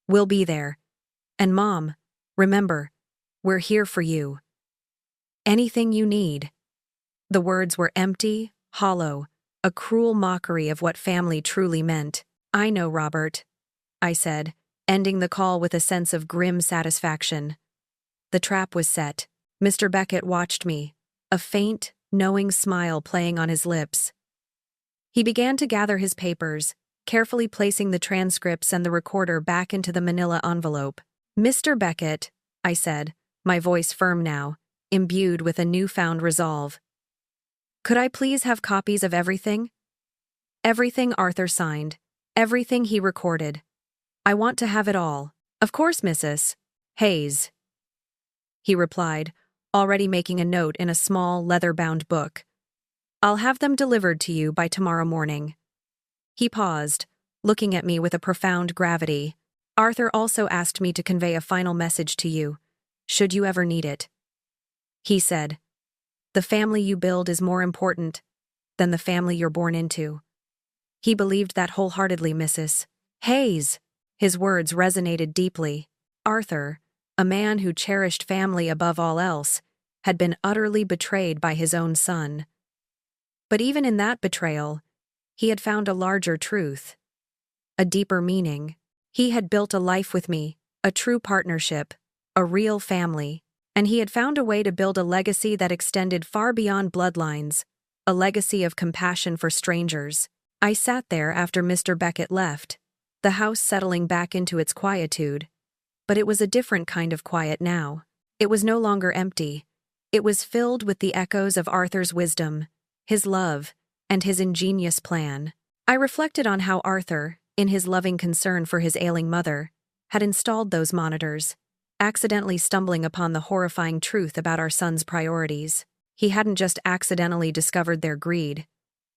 We'll be there. And Mom, remember, we're here for you. Anything you need." The words were empty, hollow, a cruel mockery of what family truly meant. "I know, Robert," I said, ending the call with a sense of grim satisfaction. The trap was set. Mr. Beckett watched me, a faint, knowing smile playing on his lips. He began to gather his papers, carefully placing the transcripts and the recorder back into the manila envelope. "Mr. Beckett," I said, my voice firm now, imbued with a newfound resolve. "Could I please have copies of everything? Everything Arthur signed, everything he recorded. I want to have it all." "Of course, Mrs. Hayes," he replied, already making a note in a small, leather-bound book. "I'll have them delivered to you by tomorrow morning." He paused, looking at me with a profound gravity. "Arthur also asked me to convey a final message to you, should you ever need it. He said, 'The family you build is more important than the family you're born into.'" He believed that wholeheartedly, Mrs. Hayes. His words resonated deeply. Arthur, a man who cherished family above all else, had been utterly betrayed by his own son. But even in that betrayal, he had found a larger truth, a deeper meaning. He had built a life with me, a true partnership, a real family, and he had found a way to build a legacy that extended far beyond bloodlines, a legacy of compassion for strangers. I sat there after Mr. Beckett left, the house settling back into its quietude. But it was a different kind of quiet now. It was no longer empty. It was filled with the echoes of Arthur's wisdom, his love, and his ingenious plan. I reflected on how Arthur, in his loving concern for his ailing mother, had installed those monitors, accidentally stumbling upon the horrifying truth about our son's priorities. He hadn't just accidentally discovered their greed.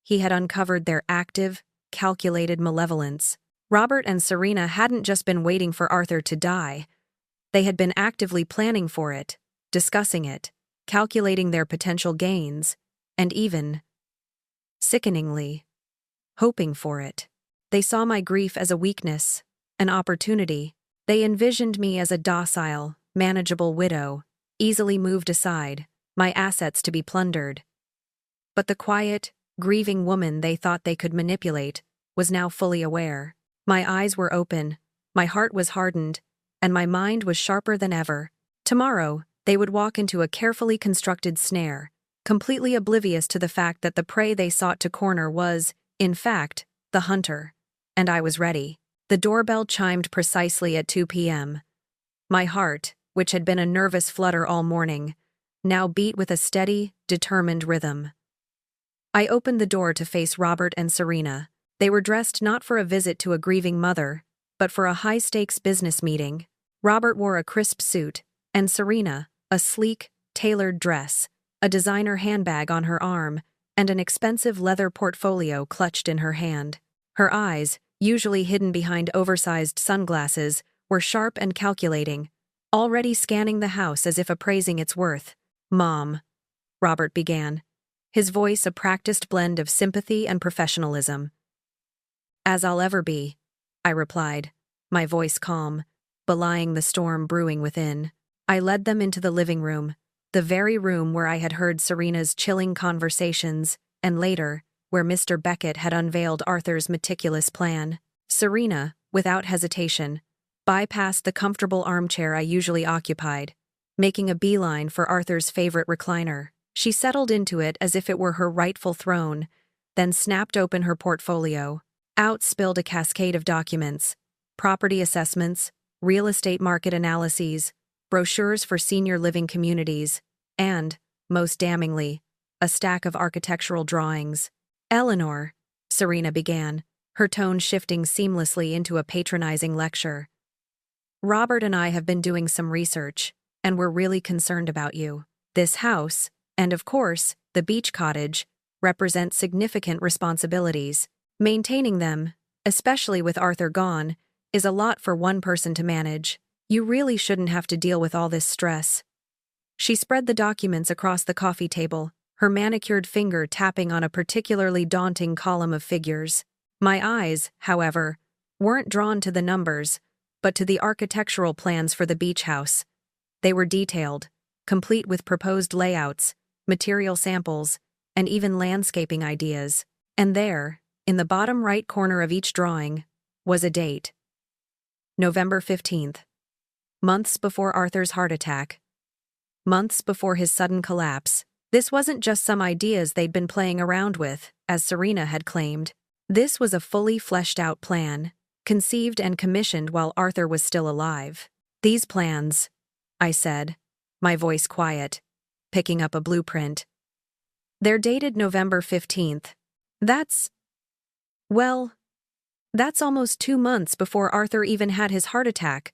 He had uncovered their active, calculated malevolence. Robert and Serena hadn't just been waiting for Arthur to die. They had been actively planning for it, discussing it, calculating their potential gains, and even, sickeningly, hoping for it. They saw my grief as a weakness, an opportunity. They envisioned me as a docile, manageable widow, easily moved aside, my assets to be plundered. But the quiet, grieving woman they thought they could manipulate was now fully aware. My eyes were open, my heart was hardened, and my mind was sharper than ever. Tomorrow, they would walk into a carefully constructed snare, completely oblivious to the fact that the prey they sought to corner was, in fact, the hunter. And I was ready. The doorbell chimed precisely at 2 p.m. My heart, which had been a nervous flutter all morning, now beat with a steady, determined rhythm. I opened the door to face Robert and Serena. They were dressed not for a visit to a grieving mother, but for a high-stakes business meeting. Robert wore a crisp suit, and Serena, a sleek, tailored dress, a designer handbag on her arm, and an expensive leather portfolio clutched in her hand. Her eyes, usually hidden behind oversized sunglasses, were sharp and calculating, already scanning the house as if appraising its worth. "Mom," Robert began, his voice a practiced blend of sympathy and professionalism. "As I'll ever be," I replied, my voice calm, belying the storm brewing within. I led them into the living room, the very room where I had heard Serena's chilling conversations, and later, where Mr. Beckett had unveiled Arthur's meticulous plan. Serena, without hesitation, bypassed the comfortable armchair I usually occupied, making a beeline for Arthur's favorite recliner. She settled into it as if it were her rightful throne, then snapped open her portfolio. Out spilled a cascade of documents: property assessments, real estate market analyses, brochures for senior living communities, and, most damningly, a stack of architectural drawings. "Eleanor," Serena began, her tone shifting seamlessly into a patronizing lecture. "Robert and I have been doing some research, and we're really concerned about you. This house, and of course, the beach cottage, represent significant responsibilities. Maintaining them, especially with Arthur gone, is a lot for one person to manage. You really shouldn't have to deal with all this stress." She spread the documents across the coffee table, her manicured finger tapping on a particularly daunting column of figures. My eyes, however, weren't drawn to the numbers, but to the architectural plans for the beach house. They were detailed, complete with proposed layouts, material samples, and even landscaping ideas. And there, in the bottom right corner of each drawing, was a date. November 15th. Months before Arthur's heart attack. Months before his sudden collapse. This wasn't just some ideas they'd been playing around with, as Serena had claimed. This was a fully fleshed-out plan, conceived and commissioned while Arthur was still alive. "These plans," I said, my voice quiet, picking up a blueprint. "They're dated November 15th. Well, that's almost 2 months before Arthur even had his heart attack,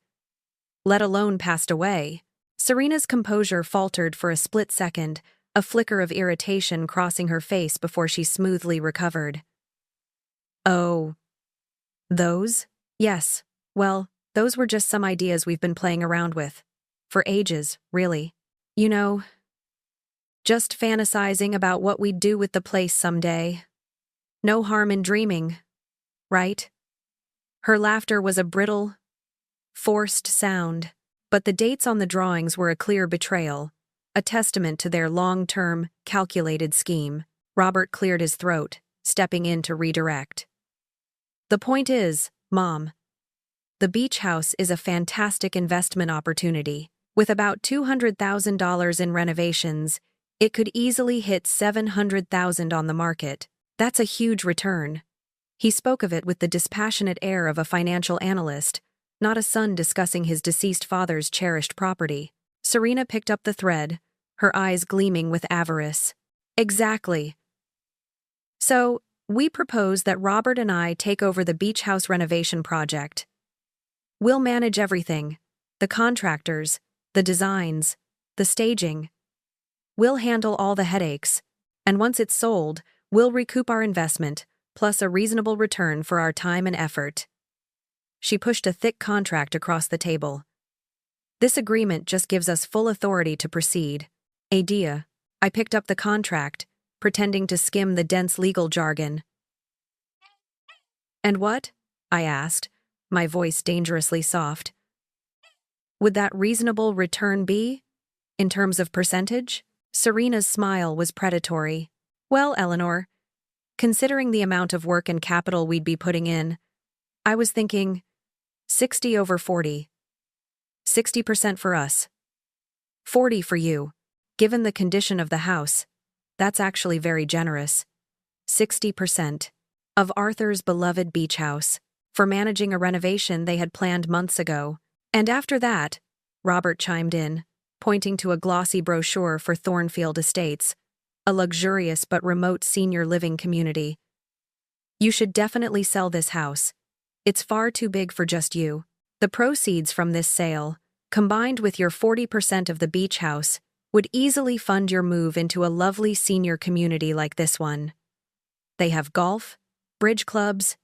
let alone passed away." Serena's composure faltered for a split second, a flicker of irritation crossing her face before she smoothly recovered. "Oh, those? Yes, well, those were just some ideas we've been playing around with. For ages, really. You know, just fantasizing about what we'd do with the place someday. No harm in dreaming, right?" Her laughter was a brittle, forced sound, but the dates on the drawings were a clear betrayal, a testament to their long-term, calculated scheme. Robert cleared his throat, stepping in to redirect. "The point is, Mom, the beach house is a fantastic investment opportunity. With about $200,000 in renovations, it could easily hit $700,000 on the market. That's a huge return." He spoke of it with the dispassionate air of a financial analyst, not a son discussing his deceased father's cherished property. Serena picked up the thread, her eyes gleaming with avarice. "Exactly. So, we propose that Robert and I take over the beach house renovation project. We'll manage everything: the contractors, the designs, the staging. We'll handle all the headaches, and once it's sold, we'll recoup our investment, plus a reasonable return for our time and effort." She pushed a thick contract across the table. "This agreement just gives us full authority to proceed." "Idea." I picked up the contract, pretending to skim the dense legal jargon. "And what?" I asked, my voice dangerously soft. "Would that reasonable return be, in terms of percentage?" Serena's smile was predatory. "Well, Eleanor, considering the amount of work and capital we'd be putting in, I was thinking 60 over 40. 60% for us. 40 for you. Given the condition of the house, that's actually very generous. 60% of Arthur's beloved beach house, for managing a renovation they had planned months ago. And after that," Robert chimed in, pointing to a glossy brochure for Thornfield Estates, a luxurious but remote senior living community. "You should definitely sell this house. It's far too big for just you. The proceeds from this sale, combined with your 40% of the beach house, would easily fund your move into a lovely senior community like this one. They have golf, bridge clubs."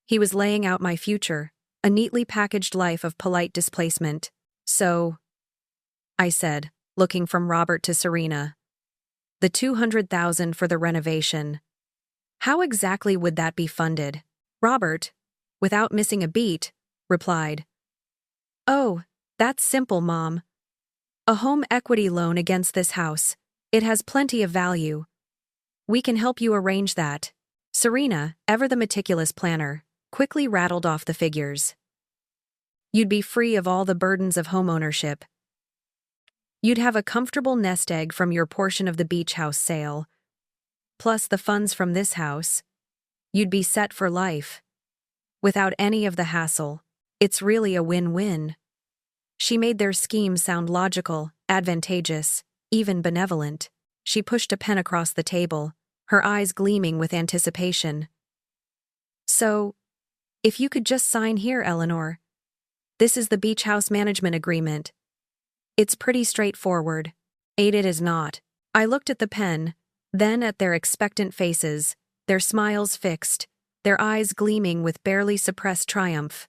He was laying out my future, a neatly packaged life of polite displacement. "So," I said, looking from Robert to Serena, "the $200,000 for the renovation. How exactly would that be funded?" Robert, without missing a beat, replied, "Oh, that's simple, Mom. A home equity loan against this house. It has plenty of value. We can help you arrange that." Serena, ever the meticulous planner, quickly rattled off the figures. "You'd be free of all the burdens of homeownership. You'd have a comfortable nest egg from your portion of the beach house sale, plus the funds from this house. You'd be set for life. Without any of the hassle. It's really a win-win. She made their scheme sound logical, advantageous, even benevolent. She pushed a pen across the table, her eyes gleaming with anticipation. So, if you could just sign here, Eleanor. This is the beach house management agreement. It's pretty straightforward. It is not. I looked at the pen, then at their expectant faces, their smiles fixed, their eyes gleaming with barely suppressed triumph.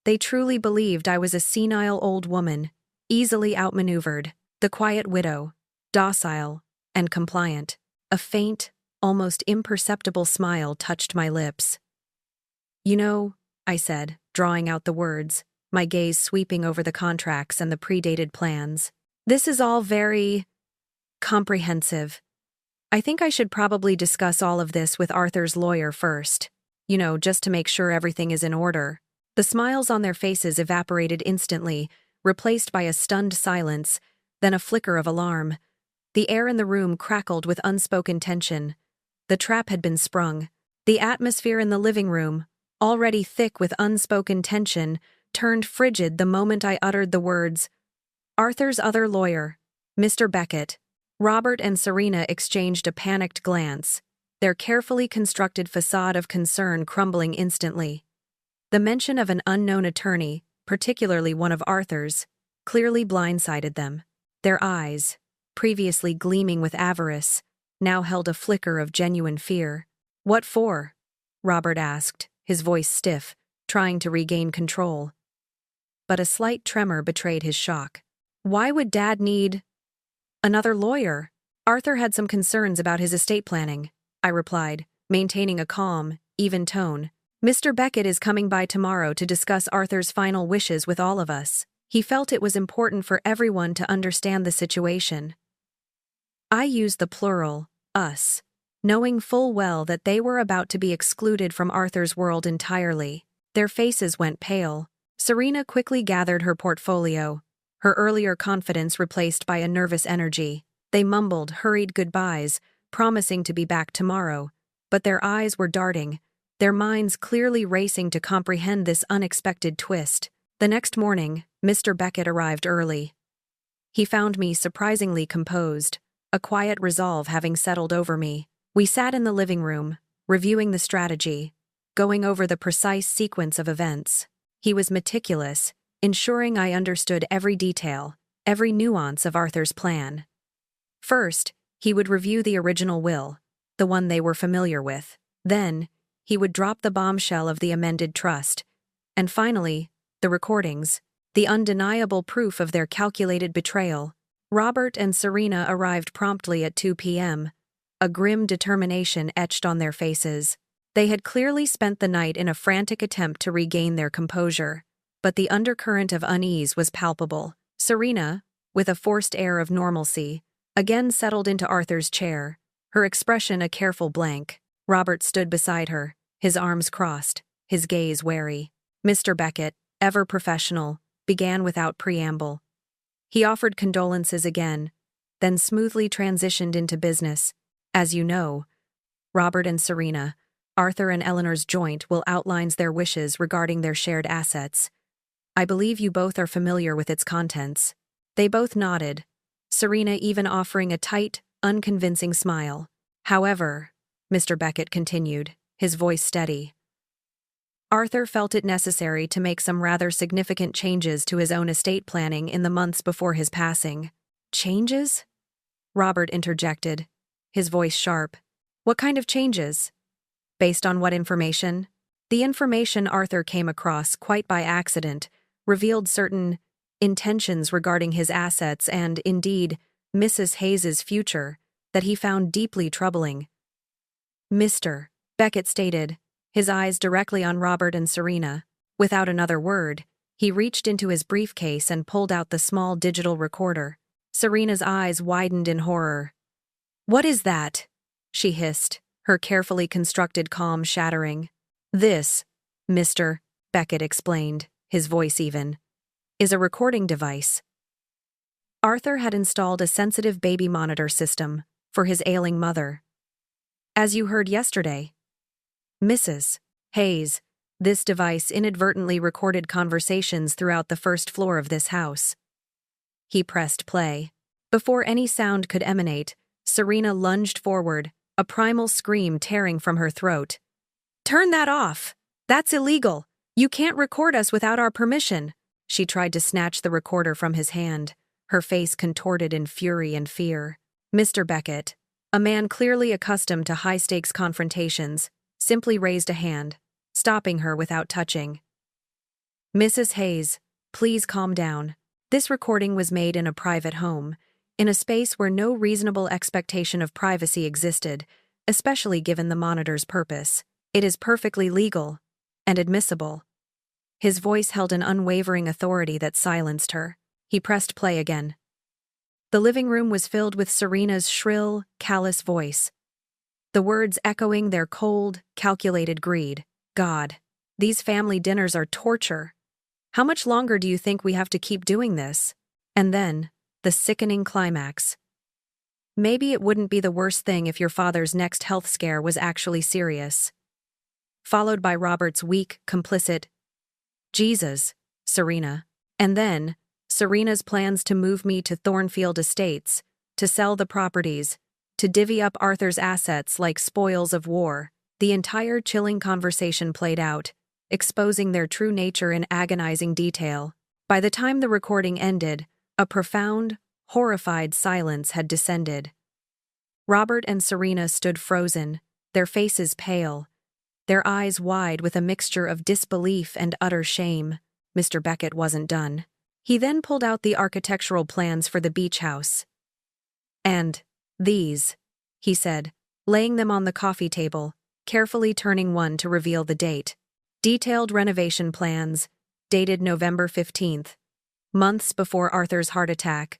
They truly believed I was a senile old woman, easily outmaneuvered, the quiet widow, docile and compliant. A faint, almost imperceptible smile touched my lips. You know, I said, drawing out the words, my gaze sweeping over the contracts and the predated plans. This is all very comprehensive. I think I should probably discuss all of this with Arthur's lawyer first. Just to make sure everything is in order. The smiles on their faces evaporated instantly, replaced by a stunned silence, then a flicker of alarm. The air in the room crackled with unspoken tension. The trap had been sprung. The atmosphere in the living room, already thick with unspoken tension, turned frigid the moment I uttered the words, Arthur's other lawyer, Mr. Beckett. Robert and Serena exchanged a panicked glance, their carefully constructed facade of concern crumbling instantly. The mention of an unknown attorney, particularly one of Arthur's, clearly blindsided them. Their eyes, previously gleaming with avarice, now held a flicker of genuine fear. What for? Robert asked, his voice stiff, trying to regain control. But a slight tremor betrayed his shock. Why would Dad need another lawyer? Arthur had some concerns about his estate planning, I replied, maintaining a calm, even tone. Mr. Beckett is coming by tomorrow to discuss Arthur's final wishes with all of us. He felt it was important for everyone to understand the situation. I used the plural, us, knowing full well that they were about to be excluded from Arthur's world entirely. Their faces went pale. Serena quickly gathered her portfolio, her earlier confidence replaced by a nervous energy. They mumbled hurried goodbyes, promising to be back tomorrow, but their eyes were darting, their minds clearly racing to comprehend this unexpected twist. The next morning, Mr. Beckett arrived early. He found me surprisingly composed, a quiet resolve having settled over me. We sat in the living room, reviewing the strategy, going over the precise sequence of events. He was meticulous, ensuring I understood every detail, every nuance of Arthur's plan. First, he would review the original will, the one they were familiar with. Then, he would drop the bombshell of the amended trust. And finally, the recordings, the undeniable proof of their calculated betrayal. Robert and Serena arrived promptly at 2 p.m., a grim determination etched on their faces. They had clearly spent the night in a frantic attempt to regain their composure, but the undercurrent of unease was palpable. Serena, with a forced air of normalcy, again settled into Arthur's chair, her expression a careful blank. Robert stood beside her, his arms crossed, his gaze wary. Mr. Beckett, ever professional, began without preamble. He offered condolences again, then smoothly transitioned into business. As you know, Robert and Serena, Arthur and Eleanor's joint will outlines their wishes regarding their shared assets. I believe you both are familiar with its contents. They both nodded, Serena even offering a tight, unconvincing smile. However, Mr. Beckett continued, his voice steady, Arthur felt it necessary to make some rather significant changes to his own estate planning in the months before his passing. Changes? Robert interjected, his voice sharp. What kind of changes? Based on what information? The information Arthur came across quite by accident revealed certain intentions regarding his assets and, indeed, Mrs. Hayes's future that he found deeply troubling. Mr. Beckett stated, his eyes directly on Robert and Serena. Without another word, he reached into his briefcase and pulled out the small digital recorder. Serena's eyes widened in horror. What is that? She hissed, her carefully constructed calm shattering. This, Mr. Beckett explained, his voice even, is a recording device. Arthur had installed a sensitive baby monitor system for his ailing mother. As you heard yesterday. Mrs. Hayes. This device inadvertently recorded conversations throughout the first floor of this house. He pressed play. Before any sound could emanate, Serena lunged forward, a primal scream tearing from her throat. "Turn that off! That's illegal! You can't record us without our permission!" She tried to snatch the recorder from his hand, her face contorted in fury and fear. Mr. Beckett, a man clearly accustomed to high-stakes confrontations, simply raised a hand, stopping her without touching. "Mrs. Hayes, please calm down. This recording was made in a private home, in a space where no reasonable expectation of privacy existed, especially given the monitor's purpose. It is perfectly legal and admissible." His voice held an unwavering authority that silenced her. He pressed play again. The living room was filled with Serena's shrill, callous voice, the words echoing their cold, calculated greed. "God, these family dinners are torture. How much longer do you think we have to keep doing this?" And then, the sickening climax. "Maybe it wouldn't be the worst thing if your father's next health scare was actually serious." Followed by Robert's weak, complicit, "Jesus, Serena." And then, Serena's plans to move me to Thornfield Estates, to sell the properties, to divvy up Arthur's assets like spoils of war. The entire chilling conversation played out, exposing their true nature in agonizing detail. By the time the recording ended, a profound, horrified silence had descended. Robert and Serena stood frozen, their faces pale, their eyes wide with a mixture of disbelief and utter shame. Mr. Beckett wasn't done. He then pulled out the architectural plans for the beach house. "And these," he said, laying them on the coffee table, carefully turning one to reveal the date. "Detailed renovation plans, dated November 15th, months before Arthur's heart attack,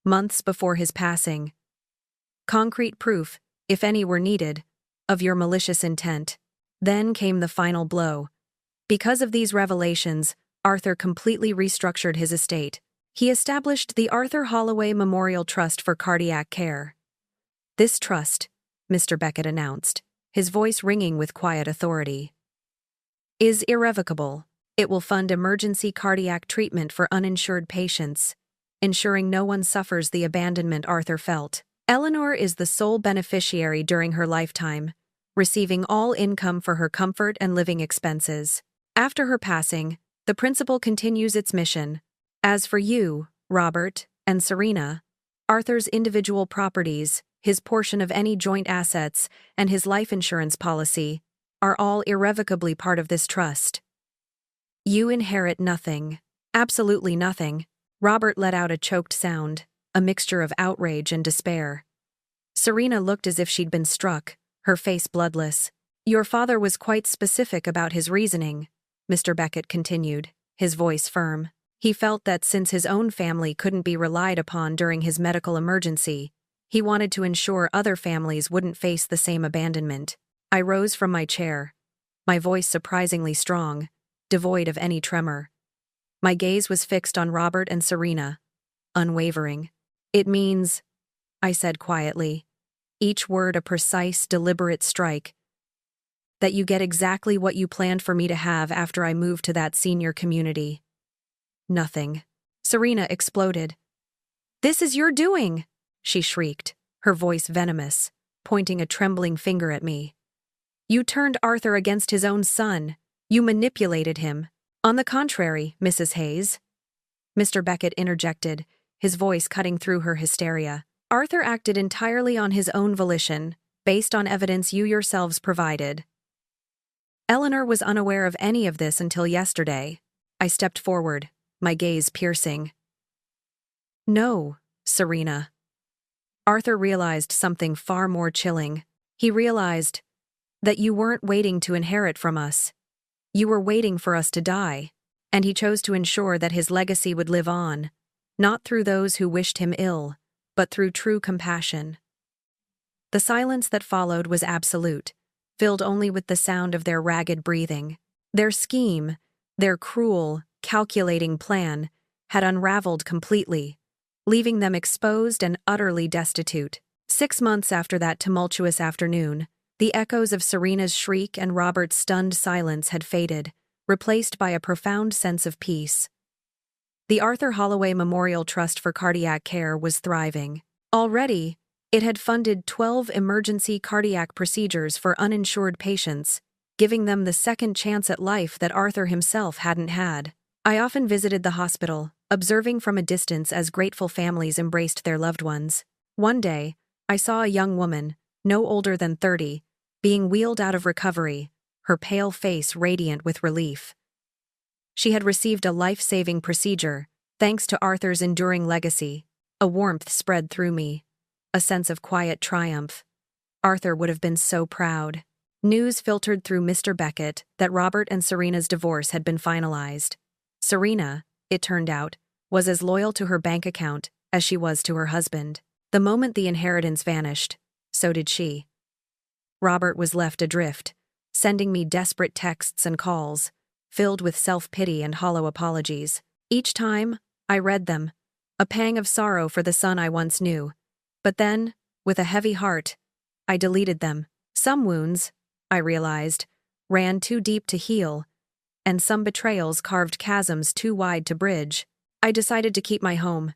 months before his passing. Concrete proof, if any were needed, of your malicious intent." Then came the final blow. Because of these revelations, Arthur completely restructured his estate. He established the Arthur Holloway Memorial Trust for Cardiac Care. "This trust," Mr. Beckett announced, his voice ringing with quiet authority, "is irrevocable. It will fund emergency cardiac treatment for uninsured patients, ensuring no one suffers the abandonment Arthur felt. Eleanor is the sole beneficiary during her lifetime, receiving all income for her comfort and living expenses. After her passing, the principal continues its mission. As for you, Robert, and Serena, Arthur's individual properties, his portion of any joint assets, and his life insurance policy are all irrevocably part of this trust. You inherit nothing. Absolutely nothing." Robert let out a choked sound, a mixture of outrage and despair. Serena looked as if she'd been struck, her face bloodless. "Your father was quite specific about his reasoning," Mr. Beckett continued, his voice firm. "He felt that since his own family couldn't be relied upon during his medical emergency, he wanted to ensure other families wouldn't face the same abandonment." I rose from my chair, my voice surprisingly strong, devoid of any tremor. My gaze was fixed on Robert and Serena, unwavering. "It means," I said quietly, each word a precise, deliberate strike, "that you get exactly what you planned for me to have after I moved to that senior community." "Nothing." Serena exploded. "This is your doing!" she shrieked, her voice venomous, pointing a trembling finger at me. "You turned Arthur against his own son. You manipulated him." "On the contrary, Mrs. Hayes," Mr. Beckett interjected, his voice cutting through her hysteria. "Arthur acted entirely on his own volition, based on evidence you yourselves provided. Eleanor was unaware of any of this until yesterday." I stepped forward, my gaze piercing. "No, Serena." Arthur realized something far more chilling. He realized that you weren't waiting to inherit from us. You were waiting for us to die, and he chose to ensure that his legacy would live on, not through those who wished him ill, but through true compassion. The silence that followed was absolute, filled only with the sound of their ragged breathing. Their scheme, their cruel, calculating plan, had unraveled completely, leaving them exposed and utterly destitute. 6 months after that tumultuous afternoon, The echoes of Serena's shriek and Robert's stunned silence had faded, replaced by a profound sense of peace. The Arthur Holloway Memorial Trust for Cardiac Care was thriving. Already, it had funded 12 emergency cardiac procedures for uninsured patients, giving them the second chance at life that Arthur himself hadn't had. I often visited the hospital, observing from a distance as grateful families embraced their loved ones. One day, I saw a young woman, no older than 30, being wheeled out of recovery, her pale face radiant with relief. She had received a life-saving procedure, thanks to Arthur's enduring legacy. A warmth spread through me, a sense of quiet triumph. Arthur would have been so proud. News filtered through Mr. Beckett that Robert and Serena's divorce had been finalized. Serena, it turned out, was as loyal to her bank account as she was to her husband. The moment the inheritance vanished, so did she. Robert was left adrift, sending me desperate texts and calls, filled with self-pity and hollow apologies. Each time, I read them, a pang of sorrow for the son I once knew. But then, with a heavy heart, I deleted them. Some wounds, I realized, ran too deep to heal, and some betrayals carved chasms too wide to bridge. I decided to keep my home.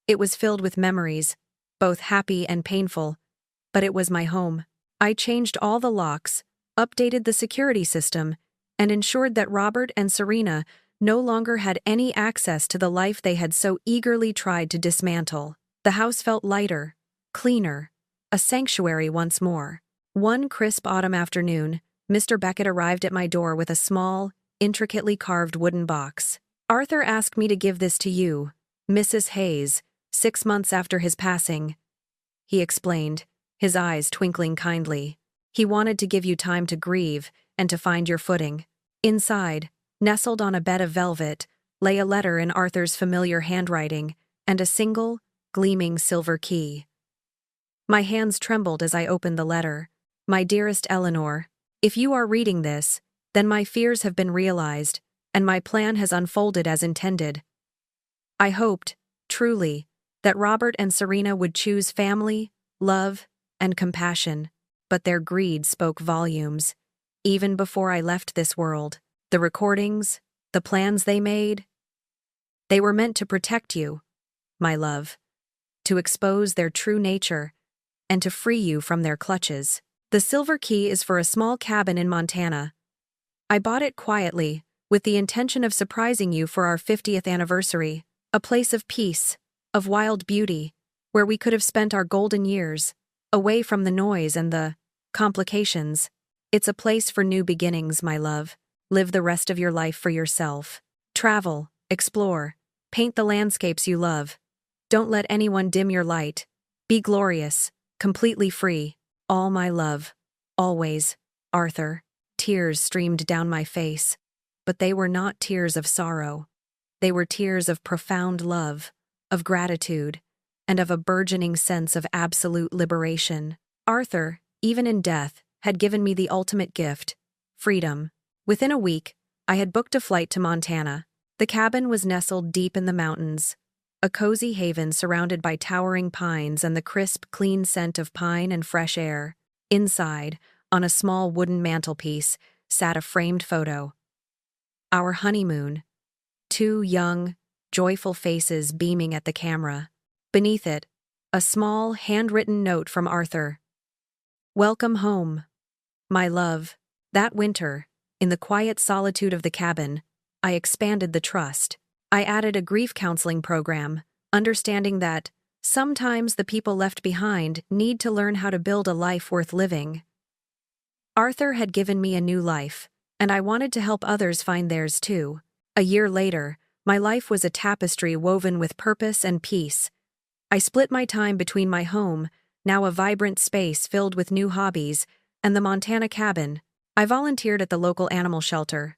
It was filled with memories, both happy and painful, but it was my home. I changed all the locks, updated the security system, and ensured that Robert and Serena no longer had any access to the life they had so eagerly tried to dismantle. The house felt lighter, cleaner, a sanctuary once more. One crisp autumn afternoon, Mr. Beckett arrived at my door with a small, intricately carved wooden box. "Arthur asked me to give this to you, Mrs. Hayes, 6 months after his passing," he explained, his eyes twinkling kindly. "He wanted to give you time to grieve and to find your footing." Inside, nestled on a bed of velvet, lay a letter in Arthur's familiar handwriting and a single, gleaming silver key. My hands trembled as I opened the letter. "My dearest Eleanor, if you are reading this, then my fears have been realized, and my plan has unfolded as intended. I hoped, truly, that Robert and Serena would choose family, love, and compassion, but their greed spoke volumes. Even before I left this world, the recordings, the plans they made, they were meant to protect you, my love, to expose their true nature, and to free you from their clutches. The silver key is for a small cabin in Montana. I bought it quietly, with the intention of surprising you for our 50th anniversary, a place of peace, of wild beauty, where we could have spent our golden years, away from the noise and the complications. It's a place for new beginnings, my love. Live the rest of your life for yourself. Travel, explore, paint the landscapes you love. Don't let anyone dim your light. Be glorious, completely free. All my love. Always, Arthur." Tears streamed down my face, but they were not tears of sorrow. They were tears of profound love, of gratitude, and of a burgeoning sense of absolute liberation. Arthur, even in death, had given me the ultimate gift: freedom. Within a week, I had booked a flight to Montana. The cabin was nestled deep in the mountains, a cozy haven surrounded by towering pines and the crisp, clean scent of pine and fresh air. Inside, on a small wooden mantelpiece, sat a framed photo. Our honeymoon. 2 young, joyful faces beaming at the camera. Beneath it, a small, handwritten note from Arthur. "Welcome home, my love." That winter, in the quiet solitude of the cabin, I expanded the trust. I added a grief counseling program, understanding that sometimes the people left behind need to learn how to build a life worth living. Arthur had given me a new life, and I wanted to help others find theirs too. A year later, my life was a tapestry woven with purpose and peace. I split my time between my home, now a vibrant space filled with new hobbies, and the Montana cabin. I volunteered at the local animal shelter,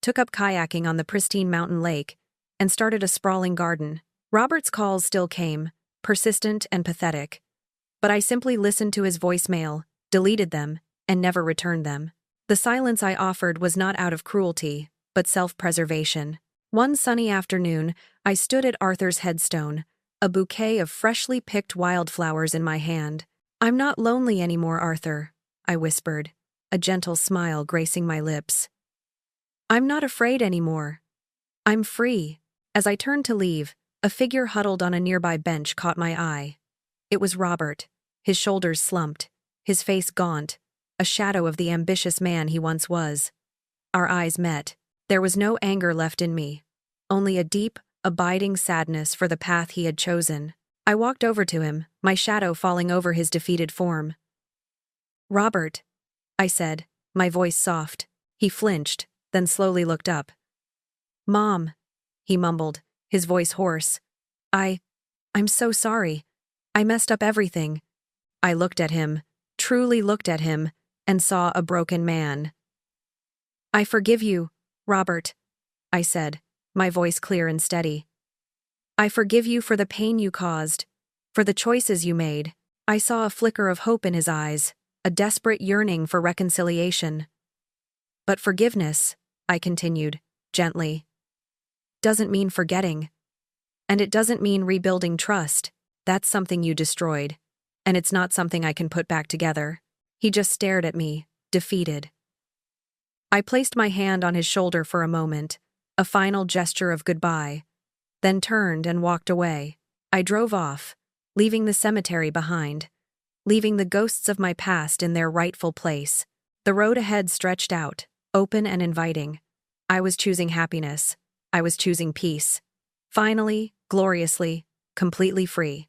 took up kayaking on the pristine mountain lake, and started a sprawling garden. Robert's calls still came, persistent and pathetic, but I simply listened to his voicemail, deleted them, and never returned them. The silence I offered was not out of cruelty, but self-preservation. One sunny afternoon, I stood at Arthur's headstone, a bouquet of freshly picked wildflowers in my hand. "I'm not lonely anymore, Arthur," I whispered, a gentle smile gracing my lips. I'm not afraid anymore. I'm free. As I turned to leave, a figure huddled on a nearby bench caught my eye. It was Robert, his shoulders slumped, his face gaunt, a shadow of the ambitious man he once was. Our eyes met. There was no anger left in me, only a deep, abiding sadness for the path he had chosen. I walked over to him, my shadow falling over his defeated form. Robert, I said, my voice soft. He flinched, then slowly looked up. Mom, he mumbled, his voice hoarse. I'm so sorry. I messed up everything. I looked at him, truly looked at him, and saw a broken man. I forgive you, Robert, I said, my voice clear and steady. I forgive you for the pain you caused, for the choices you made. I saw a flicker of hope in his eyes, a desperate yearning for reconciliation. But forgiveness, I continued, gently, doesn't mean forgetting. And it doesn't mean rebuilding trust. That's something you destroyed. And it's not something I can put back together. He just stared at me, defeated. I placed my hand on his shoulder for a moment, a final gesture of goodbye, then turned and walked away. I drove off, leaving the cemetery behind, leaving the ghosts of my past in their rightful place. The road ahead stretched out, open and inviting. I was choosing happiness. I was choosing peace. Finally, gloriously, completely free.